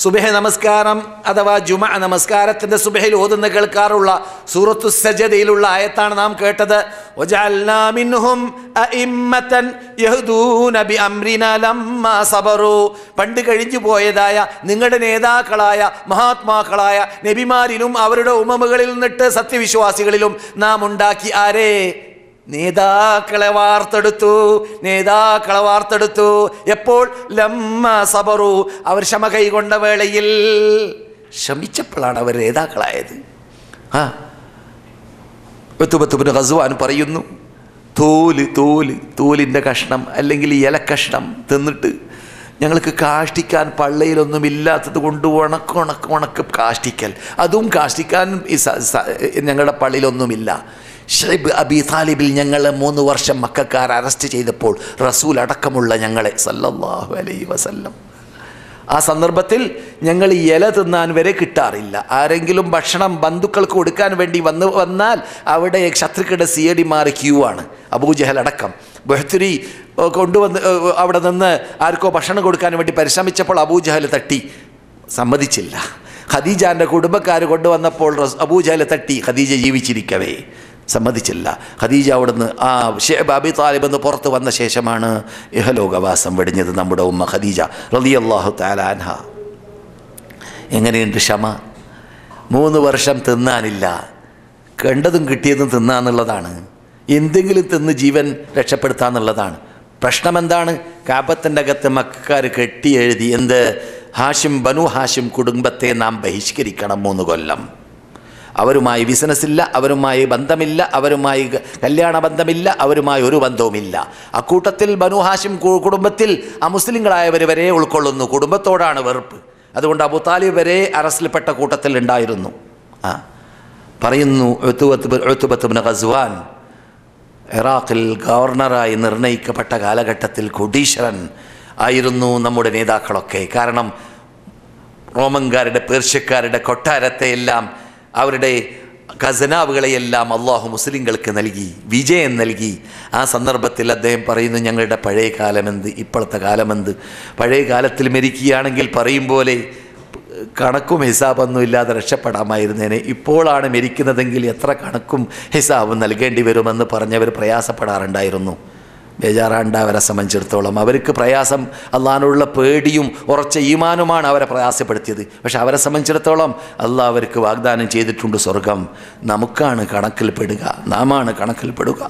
സുബഹ നമസ്കാരം അഥവാ ജുമഅ നമസ്കാരത്തിൻ്റെ സുബഹയിൽ ഓതുന്ന കേൾക്കാറുള്ള സൂറത്തു സജദയിലുള്ള ആയത്താണ് നാം കേട്ടത്. വജഅൽനാ മിൻഹും അഇമ്മതൻ യഹ്ദൂന ബിഅംരിനാ ലമ്മാ സബറു. പണ്ട് കഴിഞ്ഞു പോയതായ നിങ്ങളുടെ നേതാക്കളായ മഹാത്മാക്കളായ നബിമാരിലും അവരുടെ ഉമ്മകളിൽ നിന്നിട്ട് സത്യവിശ്വാസികളിലും നാം ഉണ്ടാക്കി ആരെ? നേതാക്കളെ വാർത്തെടുത്തു. എപ്പോൾ? ലമ്മ സബറു, അവർ ക്ഷമ കൈകൊണ്ട വേളയിൽ. ക്ഷമിച്ചപ്പോഴാണ് അവർ നേതാക്കളായത്. ഉത്ബത്തുബ്നു ഖസ്വാൻ പറയുന്നു, തോലിൻ്റെ കഷ്ണം അല്ലെങ്കിൽ ഇലക്കഷ്ണം തിന്നിട്ട് ഞങ്ങൾക്ക് കാഷ്ടിക്കാൻ പള്ളയിലൊന്നും ഇല്ലാത്തത് കൊണ്ട് ഉണക്ക് കാഷ്ടിക്കൽ, അതും കാഷ്ടിക്കാൻ ഞങ്ങളുടെ പള്ളിയിലൊന്നുമില്ല. ഷൈബ് അബി താലിബിൽ ഞങ്ങൾ 3 വർഷം മക്കക്കാർ അറസ്റ്റ് ചെയ്തപ്പോൾ റസൂൽ അടക്കമുള്ള ഞങ്ങളെ സല്ലല്ലാഹു അലൈഹി വസല്ലം, ആ സന്ദർഭത്തിൽ ഞങ്ങൾ ഇല തിന്നാൻ വരെ കിട്ടാറില്ല. ആരെങ്കിലും ഭക്ഷണം ബന്ധുക്കൾക്ക് കൊടുക്കാൻ വേണ്ടി വന്നാൽ അവിടെ ശത്രുക്കളുടെ സിയഡിമാർ ക്യൂ ആണ്. അബൂജഹൽ അടക്കം ബഹ്തുരി കൊണ്ടുവന്ന് അവിടെ നിന്ന് ആർക്കോ ഭക്ഷണം കൊടുക്കാൻ വേണ്ടി പരിശ്രമിച്ചപ്പോൾ അബൂജഹൽ തട്ടി, സമ്മതിച്ചില്ല. ഖദീജാൻ്റെ കുടുംബക്കാർ കൊണ്ടുവന്നപ്പോൾ അബൂജഹൽ തട്ടി, ഖദീജ ജീവിച്ചിരിക്കവേ സമ്മതിച്ചില്ല. ഖദീജ അവിടുന്ന് ഷൈബ് അബി താലിബ് എന്ന് പുറത്ത് വന്ന ശേഷമാണ് ഇഹലോകവാസം വെടിഞ്ഞത് നമ്മുടെ ഉമ്മ ഖദീജ റളിയല്ലാഹു തആല അൻഹ. എങ്ങനെയുണ്ട് ക്ഷമ? 3 വർഷം തിന്നാനില്ല, കണ്ടതും കിട്ടിയതും തിന്നാന്നുള്ളതാണ്, എന്തെങ്കിലും തിന്ന് ജീവൻ രക്ഷപ്പെടുത്താന്നുള്ളതാണ്. പ്രശ്നം എന്താണ്? കാബത്തിൻ്റെ അകത്ത് മക്കാർ കെട്ടി എഴുതി, എന്ത്? ബനു ഹാഷിം കുടുംബത്തെ നാം ബഹിഷ്കരിക്കണം 3 കൊല്ലം. അവരുമായി ബിസിനസ്സില്ല, അവരുമായി ബന്ധമില്ല, അവരുമായി കല്യാണ ബന്ധമില്ല, അവരുമായി ഒരു ബന്ധവുമില്ല. അക്കൂട്ടത്തിൽ ബനു ഹാഷിം കുടുംബത്തിൽ അമുസ്ലിങ്ങളായവർ വരെ ഉൾക്കൊള്ളുന്നു. കുടുംബത്തോടാണ് വെറുപ്പ്. അതുകൊണ്ട് അബൂ താലിബ് വരെ അറസ്റ്റിൽപ്പെട്ട കൂട്ടത്തിൽ ഉണ്ടായിരുന്നു. പറയുന്നു ഉത്ബത്ത് ഇബ്നു ഗസ്വാൻ ഇറാഖിൽ ഗവർണറായി നിർണയിക്കപ്പെട്ട കാലഘട്ടത്തിൽ കോടീശ്വരൻ ആയിരുന്നു നമ്മുടെ നേതാക്കളൊക്കെ. കാരണം റോമൻകാരുടെ പേർഷ്യക്കാരുടെ കൊട്ടാരത്തെയെല്ലാം അവരുടെ ഖസനാവുകളെയെല്ലാം അള്ളാഹു മുസ്ലിങ്ങൾക്ക് നൽകി, വിജയം നൽകി. ആ സന്ദർഭത്തിൽ അദ്ദേഹം പറയുന്നു, ഞങ്ങളുടെ പഴയ കാലമെന്ത്, ഇപ്പോഴത്തെ കാലമെന്ത്. പഴയ കാലത്തിൽ മരിക്കുകയാണെങ്കിൽ പറയും പോലെ കണക്കും ഹിസാബൊന്നും ഇല്ലാതെ രക്ഷപ്പെടാമായിരുന്നേനെ. ഇപ്പോഴാണ് മരിക്കുന്നതെങ്കിൽ എത്ര കണക്കും ഹിസാബും നൽകേണ്ടി വരുമെന്ന് പറഞ്ഞവർ പ്രയാസപ്പെടാറുണ്ടായിരുന്നു. ബേജാറാണ്ട് അവരെ സംബന്ധിച്ചിടത്തോളം അവർക്ക് പ്രയാസം അള്ളാഹിനുള്ള പേടിയും ഉറച്ച ഈമാനുമാണ് അവരെ പ്രയാസപ്പെടുത്തിയത്. പക്ഷെ അവരെ സംബന്ധിച്ചിടത്തോളം അള്ളാഹ് അവർക്ക് വാഗ്ദാനം ചെയ്തിട്ടുണ്ട് സ്വർഗം. നമുക്കാണ് കണക്കിൽപ്പെടുക, നാമാണ് കണക്കിൽപ്പെടുക,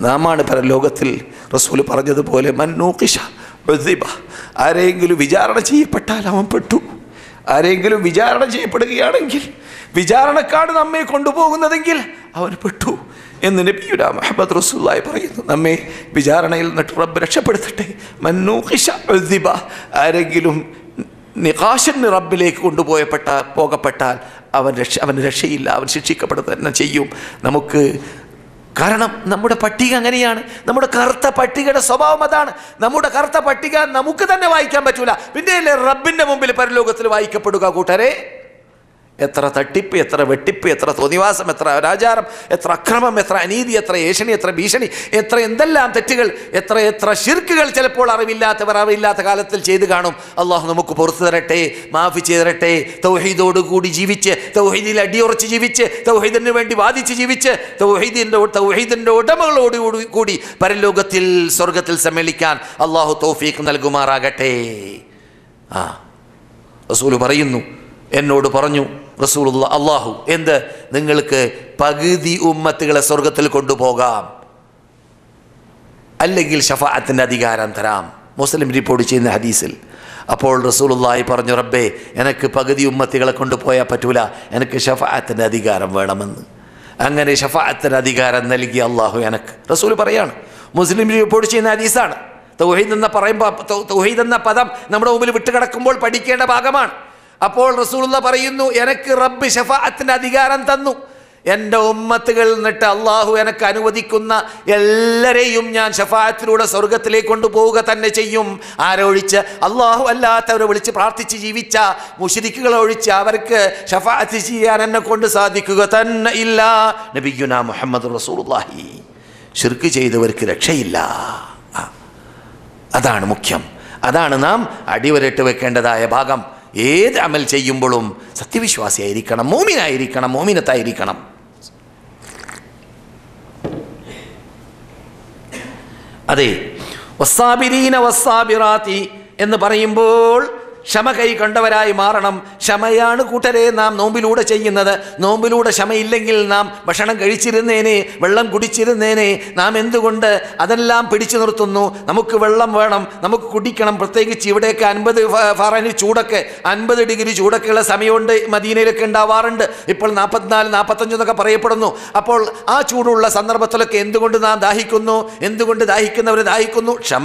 നാമാണ് പരലോകത്തിൽ റസൂൽ പറഞ്ഞതുപോലെ മന്നൂഖിഷ ഉദ്ദിബ. ആരെങ്കിലും വിചാരണ ചെയ്യപ്പെട്ടാൽ അവൻ പെട്ടു. ആരെങ്കിലും വിചാരണ ചെയ്യപ്പെടുകയാണെങ്കിൽ, വിചാരണക്കാണ് നമ്മെ കൊണ്ടുപോകുന്നതെങ്കിൽ അവൻ പെട്ടു എന്ന് നബിയുനാ മുഹമ്മദ് റസൂലുള്ളാഹി പറയുന്നു. നമ്മെ വിചാരണയിൽ നിന്നിട്ട് റബ്ബ് രക്ഷപ്പെടുത്തട്ടെ. മന്നൂഖിഷ ഉദ്ദിബ. ആരെങ്കിലും നിഖാശന് റബ്ബിലേക്ക് പോകപ്പെട്ടാൽ അവന് രക്ഷയില്ല, അവൻ ശിക്ഷിക്കപ്പെടുക തന്നെ ചെയ്യും. നമുക്ക് കാരണം നമ്മുടെ പട്ടിക അങ്ങനെയാണ്. നമ്മുടെ കറുത്ത പട്ടികയുടെ സ്വഭാവം അതാണ്. നമ്മുടെ കറുത്ത പട്ടിക നമുക്ക് തന്നെ വായിക്കാൻ പറ്റൂല, പിന്നെയല്ലേ റബ്ബിൻ്റെ മുമ്പിൽ പരലോകത്തിൽ വായിക്കപ്പെടുക കൂട്ടരെ. എത്ര തട്ടിപ്പ്, എത്ര വെട്ടിപ്പ്, എത്ര തോന്നിവാസം, എത്ര അനാചാരം, എത്ര അക്രമം, എത്ര അനീതി, എത്ര ഏഷണി, എത്ര ഭീഷണി, എത്ര എന്തെല്ലാം തെറ്റുകൾ, എത്ര ശിർക്കുകൾ ചിലപ്പോൾ അറിവില്ലാത്ത കാലത്തിൽ ചെയ്തു കാണും. അള്ളാഹു നമുക്ക് പുറത്തു തരട്ടെ, മാഫി ചെയ്തരട്ടെ. തൗഹീദോടുകൂടി ജീവിച്ച്, തൗഹീദിൽ അടിയുറച്ച് ജീവിച്ച്, തൗഹീദിന് വേണ്ടി വാദിച്ച് ജീവിച്ച്, തൗഹീദിൻ്റെ ഉടമകളോടുകൂടി പരലോകത്തിൽ സ്വർഗത്തിൽ സമ്മേളിക്കാൻ അള്ളാഹു തൗഫീഖ് നൽകുമാറാകട്ടെ. റസൂൽ പറയുന്നു, എന്നോട് പറഞ്ഞു റസൂലുള്ള, അള്ളാഹു എന്ത്, നിങ്ങൾക്ക് പകുതി ഉമ്മത്തുകളെ സ്വർഗത്തിൽ കൊണ്ടുപോകാം, അല്ലെങ്കിൽ ഷഫാഅത്തിൻ്റെ അധികാരം തരാം. മുസ്ലിം റിപ്പോർട്ട് ചെയ്യുന്ന ഹദീസിൽ. അപ്പോൾ റസൂലുള്ളാഹി പറഞ്ഞു, റബ്ബേ, എനിക്ക് പകുതി ഉമ്മത്തുകളെ കൊണ്ടുപോയാൽ പറ്റൂല, എനിക്ക് ഷഫാഅത്തിൻ്റെ അധികാരം വേണമെന്ന്. അങ്ങനെ ഷഫാഅത്തിൻ്റെ അധികാരം നൽകി അള്ളാഹു എനിക്ക്. റസൂൽ പറയാണ്, മുസ്ലിം റിപ്പോർട്ട് ചെയ്യുന്ന ഹദീസാണ്. തൗഹീദ് എന്ന് പറയുമ്പോൾ, തൗഹീദ് എന്ന പദം നമ്മുടെ മുമ്പിൽ വിട്ടുകിടക്കുമ്പോൾ പഠിക്കേണ്ട ഭാഗമാണ്. അപ്പോൾ റസൂലുള്ളാഹി പറയുന്നു, എനിക്ക് റബ്ബ് ഷഫാഅത്തിൻ്റെ അധികാരം തന്നു. എൻ്റെ ഉമ്മത്തുകൾ നിന്നിട്ട് അള്ളാഹു എനിക്ക് അനുവദിക്കുന്ന എല്ലാവരെയും ഞാൻ ഷഫാഅത്തിലൂടെ സ്വർഗത്തിലേക്ക് കൊണ്ടുപോവുക തന്നെ ചെയ്യും. ആരൊഴിച്ച്? അള്ളാഹു അല്ലാത്തവരെ വിളിച്ച് പ്രാർത്ഥിച്ച് ജീവിച്ച മുശ്രിക്കുകളെ ഒഴിച്ച് അവർക്ക് ഷഫാഅത്ത് ചെയ്യാൻ എന്നെ കൊണ്ട് സാധിക്കുക തന്നെ ഇല്ല. നബിയുനാ മുഹമ്മദ് റസൂലുള്ളാഹി. ശിർക്ക് ചെയ്തവർക്ക് രക്ഷയില്ല. അതാണ് മുഖ്യം. അതാണ് നാം അടിവരട്ട് വെക്കേണ്ടതായ ഭാഗം. ഏത് അമൽ ചെയ്യുമ്പോഴും സത്യവിശ്വാസിയായിരിക്കണം, മോമിനായിരിക്കണം, മോമിനത്തായിരിക്കണം. അതെ, വസ്സാബിരീന വസ്സാബിറാത്തി എന്ന് പറയുമ്പോൾ ക്ഷമ കൈക്കൊണ്ടവരായി മാറണം. ക്ഷമയാണ് കൂട്ടരെ നാം നോമ്പിലൂടെ ചെയ്യുന്നത്. നോമ്പിലൂടെ ക്ഷമയില്ലെങ്കിൽ നാം ഭക്ഷണം കഴിച്ചിരുന്നേനെ, വെള്ളം കുടിച്ചിരുന്നേനെ. നാം എന്തുകൊണ്ട് അതെല്ലാം പിടിച്ചു നിർത്തുന്നു? നമുക്ക് വെള്ളം വേണം, നമുക്ക് കുടിക്കണം. പ്രത്യേകിച്ച് ഇവിടെയൊക്കെ 50 ഫാറൻഹീറ്റ് ചൂടൊക്കെ, 50 ഡിഗ്രി ചൂടൊക്കെയുള്ള സമയമുണ്ട്, മദീനയിലൊക്കെ ഉണ്ടാവാറുണ്ട്. ഇപ്പോൾ 44, 45 എന്നൊക്കെ പറയപ്പെടുന്നു. അപ്പോൾ ആ ചൂടുള്ള സന്ദർഭത്തിലൊക്കെ എന്തുകൊണ്ട് നാം ദാഹിക്കുന്നു? എന്തുകൊണ്ട് ദാഹിക്കുന്നവർ ദാഹിക്കുന്നു? ക്ഷമ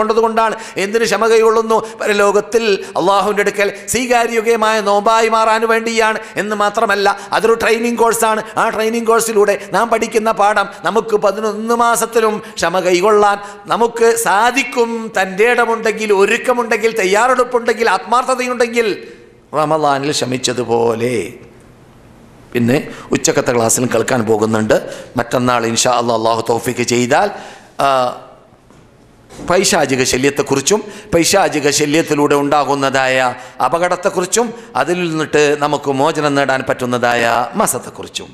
കൊണ്ടതുകൊണ്ടാണ്. എന്തിന് ക്ഷമ കൈകൊള്ളുന്നു? പരലോകത്തിൽ അള്ളാഹുവിൻ്റെ അടുക്കൽ സ്വീകാര്യോഗ്യമായ നോമ്പായി മാറാൻ വേണ്ടിയാണ്. എന്ന് മാത്രമല്ല, അതൊരു ട്രെയിനിങ് കോഴ്സാണ്. ആ ട്രെയിനിങ് കോഴ്സിലൂടെ നാം പഠിക്കുന്ന പാഠം നമുക്ക് 11 മാസത്തിലും ക്ഷമ കൈകൊള്ളാൻ നമുക്ക് സാധിക്കും. തൻ്റെ ഇടമുണ്ടെങ്കിൽ, ഒരുക്കമുണ്ടെങ്കിൽ, തയ്യാറെടുപ്പുണ്ടെങ്കിൽ, ആത്മാർത്ഥതയുണ്ടെങ്കിൽ റമളാനിൽ ക്ഷമിച്ചതുപോലെ. പിന്നെ ഉച്ചക്കത്തെ ക്ലാസ്സിലും കേൾക്കാൻ പോകുന്നുണ്ട്. മറ്റന്നാൾ ഇൻഷാ അല്ലാഹ് അള്ളാഹു തൗഫീഖ് ചെയ്താൽ പൈശാചിക ശല്യത്തെക്കുറിച്ചും പൈശാചിക ശല്യത്തിലൂടെ ഉണ്ടാകുന്നതായ അപകടത്തെക്കുറിച്ചും അതിൽ നിന്നിട്ട് നമുക്ക് മോചനം നേടാൻ പറ്റുന്നതായ മാസത്തെക്കുറിച്ചും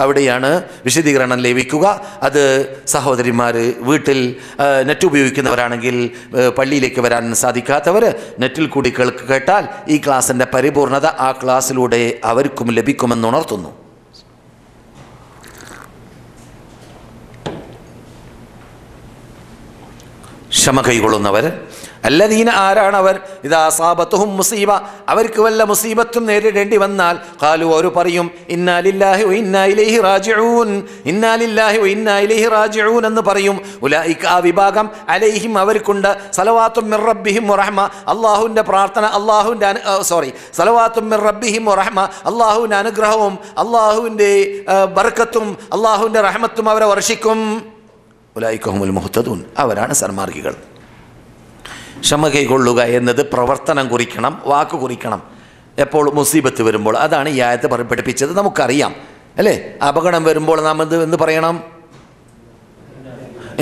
അവിടെയാണ് വിശദീകരണം ലഭിക്കുക. അത് സഹോദരിമാർ വീട്ടിൽ നെറ്റ് ഉപയോഗിക്കുന്നവരാണെങ്കിൽ പള്ളിയിലേക്ക് വരാൻ സാധിക്കാത്തവർ നെറ്റിൽ കൂടി കേട്ടാൽ ഈ ക്ലാസ്സിൻ്റെ പരിപൂർണത ആ ക്ലാസ്സിലൂടെ അവർക്കും ലഭിക്കുമെന്ന് ഉണർത്തുന്നു. ക്ഷമ കൈകൊള്ളുന്നവർ അല്ലദീന ആരാണവർ ഇദാ അസാബത്തുഹും മുസീബ അവർക്ക് വല്ല മുസീബത്തും നേരിടേണ്ടി വന്നാൽ ഖാലു അവർ പറയും ഇന്നാ ലില്ലാഹി വ ഇന്നാ ഇലൈഹി റാജിഊൻ ഇന്നാ ലില്ലാഹി വ ഇന്നാ ഇലൈഹി റാജിഊൻ എന്ന് പറയും. ഉലൈക ആ വിഭാഗം അലൈഹിം അവർക്കുണ്ട് സലവാത്തും മിർ റബ്ബിഹിം വറഹ്മ അല്ലാഹുവിൻ്റെ പ്രാർത്ഥന സലവാത്തും മിർ റബ്ബിഹിം വറഹ്മ അല്ലാഹുവിൻ്റെ അനുഗ്രഹവും അല്ലാഹുവിൻ്റെ ബർക്കത്തും അല്ലാഹുവിൻ്റെ റഹ്മത്തും അവരെ വർഷിക്കും. ഉലൈക ഹുമുൽ മുഹ്തദൂൻ അവരാണ് സന്മാർഗികൾ. ക്ഷമ കൈകൊള്ളുക എന്നത് പ്രവർത്തനം കുറിക്കണം, വാക്ക് കുറിക്കണം. എപ്പോൾ മുസീബത്ത് വരുമ്പോൾ അതാണ് ഈ ആയത്ത് പഠിപ്പിച്ചത്. നമുക്കറിയാം അല്ലേ, അപകടം വരുമ്പോൾ നാം എന്ത് പറയണം?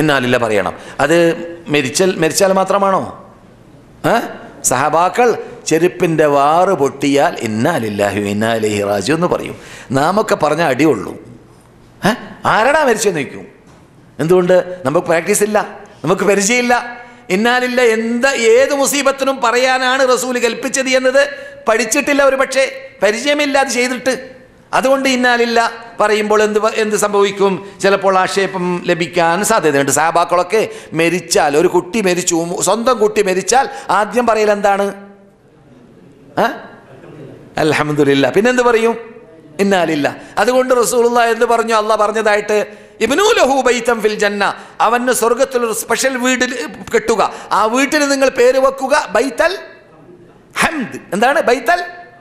ഇന്നാലില്ല പറയണം. അത് മരിച്ചാൽ മാത്രമാണോ? സഹബാക്കൾ ചെരുപ്പിൻ്റെ വാറ് പൊട്ടിയാൽ ഇന്നാലില്ലാഹി ഇന്നാ ഇലൈഹി റാജിഊൻ എന്ന് പറയും. നാമൊക്കെ പറഞ്ഞ അടിയുള്ളൂ. ആരടാ മരിച്ചെന്ന് ചോദിക്കും. എന്തുകൊണ്ട്? നമുക്ക് പ്രാക്ടീസ് ഇല്ല, നമുക്ക് പരിചയമില്ല. ഇന്നാലില്ല ഏത് മുസീബത്തിനും പറയാനാണ് റസൂൽ കൽപ്പിച്ചത് എന്നത് പഠിച്ചിട്ടില്ല, ഒരു പക്ഷേ പരിചയമില്ല അത് ചെയ്തിട്ട്. അതുകൊണ്ട് ഇന്നാലില്ല പറയുമ്പോൾ എന്ത് സംഭവിക്കും? ചിലപ്പോൾ ആക്ഷേപം ലഭിക്കാൻ സാധ്യതയുണ്ട്. സഹാബാക്കളൊക്കെ മരിച്ചാൽ, ഒരു കുട്ടി മരിച്ചു, സ്വന്തം കുട്ടി മരിച്ചാൽ ആദ്യം പറയൽ എന്താണ്? അൽഹംദുലില്ലാ. പിന്നെന്ത് പറയും? ഇന്നാലില്ല. അതുകൊണ്ട് റസൂലുള്ളാഹി എന്ത് പറഞ്ഞു? അള്ളാഹ് പറഞ്ഞതായിട്ട് ഇബ്നു ലഹു ബൈതൻ ഫിൽ ജന്ന അവന് സ്വർഗ്ഗത്തിലൊരു സ്പെഷ്യൽ വീട് കെട്ടുക, ആ വീട്ടിന് നിങ്ങൾ പേര് വെക്കുക ബൈത്തൽ ഹംദ്. എന്താണ് ബൈത്തൽ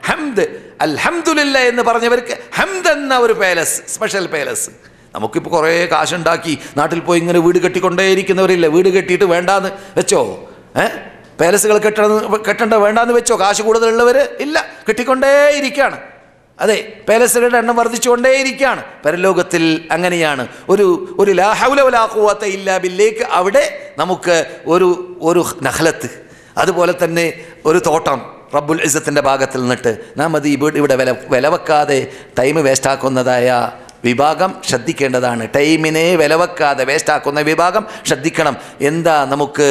ഹംദ്? അൽഹംദുലില്ലാ എന്ന് പറഞ്ഞവർക്ക് ഹംദ് എന്ന ഒരു പാലസ്, സ്പെഷ്യൽ പാലസ്. നമുക്കിപ്പോൾ കുറേ കാശുണ്ടാക്കി നാട്ടിൽ പോയി ഇങ്ങനെ വീട് കെട്ടിക്കൊണ്ടേയിരിക്കുന്നവരില്ല. വീട് കെട്ടിയിട്ട് വേണ്ടാന്ന് വെച്ചോ? പാലസുകൾ കെട്ടേണ്ട വേണ്ടാന്ന് വെച്ചോ? കാശ് കൂടുതലുള്ളവർ ഇല്ല, കെട്ടിക്കൊണ്ടേയിരിക്കുകയാണ്. അതെ, പാലസുകളുടെ എണ്ണം വർദ്ധിച്ചുകൊണ്ടേയിരിക്കുകയാണ്. പരലോകത്തിൽ അങ്ങനെയാണ്. ഒരു ലാ ഹൗല വലാ ഖുവത ഇല്ലാ ബില്ലേക്ക് അവിടെ നമുക്ക് ഒരു നഖലത്ത്, അതുപോലെ തന്നെ ഒരു തോട്ടം റബ്ബുൽ ഇസ്സത്തിൻ്റെ ഭാഗത്തിൽ നിന്നിട്ട് നാം അത് ഇവിടെ വില വെക്കാതെ ടൈം വേസ്റ്റാക്കുന്നതായ വിഭാഗം ശ്രദ്ധിക്കേണ്ടതാണ്. ടൈമിനെ വിലവെക്കാതെ വേസ്റ്റാക്കുന്ന വിഭാഗം ശ്രദ്ധിക്കണം. എന്താ നമുക്ക്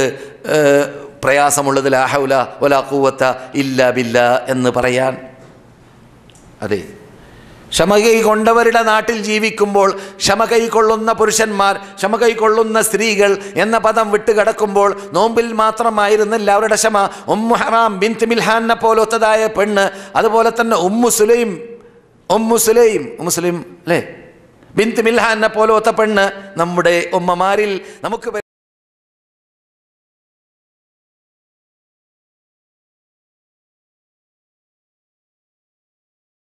പ്രയാസമുള്ളത്? ലാ ഹൗല വലാ ഖുവത ഇല്ലാ ബില്ലാ എന്ന് പറയാൻ. അതെ, ക്ഷമ കൈകൊണ്ടവരുടെ നാട്ടിൽ ജീവിക്കുമ്പോൾ ക്ഷമ കൈക്കൊള്ളുന്ന പുരുഷന്മാർ, ക്ഷമ കൈക്കൊള്ളുന്ന സ്ത്രീകൾ എന്ന പദം വിട്ടുകിടക്കുമ്പോൾ നോമ്പിൽ മാത്രമായിരുന്നില്ല അവരുടെ ക്ഷമ. ഉമ്മു ഹറാം ബിൻത് മിൽഹാനെ പോലത്തതായ പെണ്ണ്, അതുപോലെ തന്നെ ഉമ്മു സുലൈം അല്ലേ, ബിൻത് മിൽഹാനെ പോലത്തെ പെണ്ണ് നമ്മുടെ ഉമ്മമാരിൽ നമുക്ക്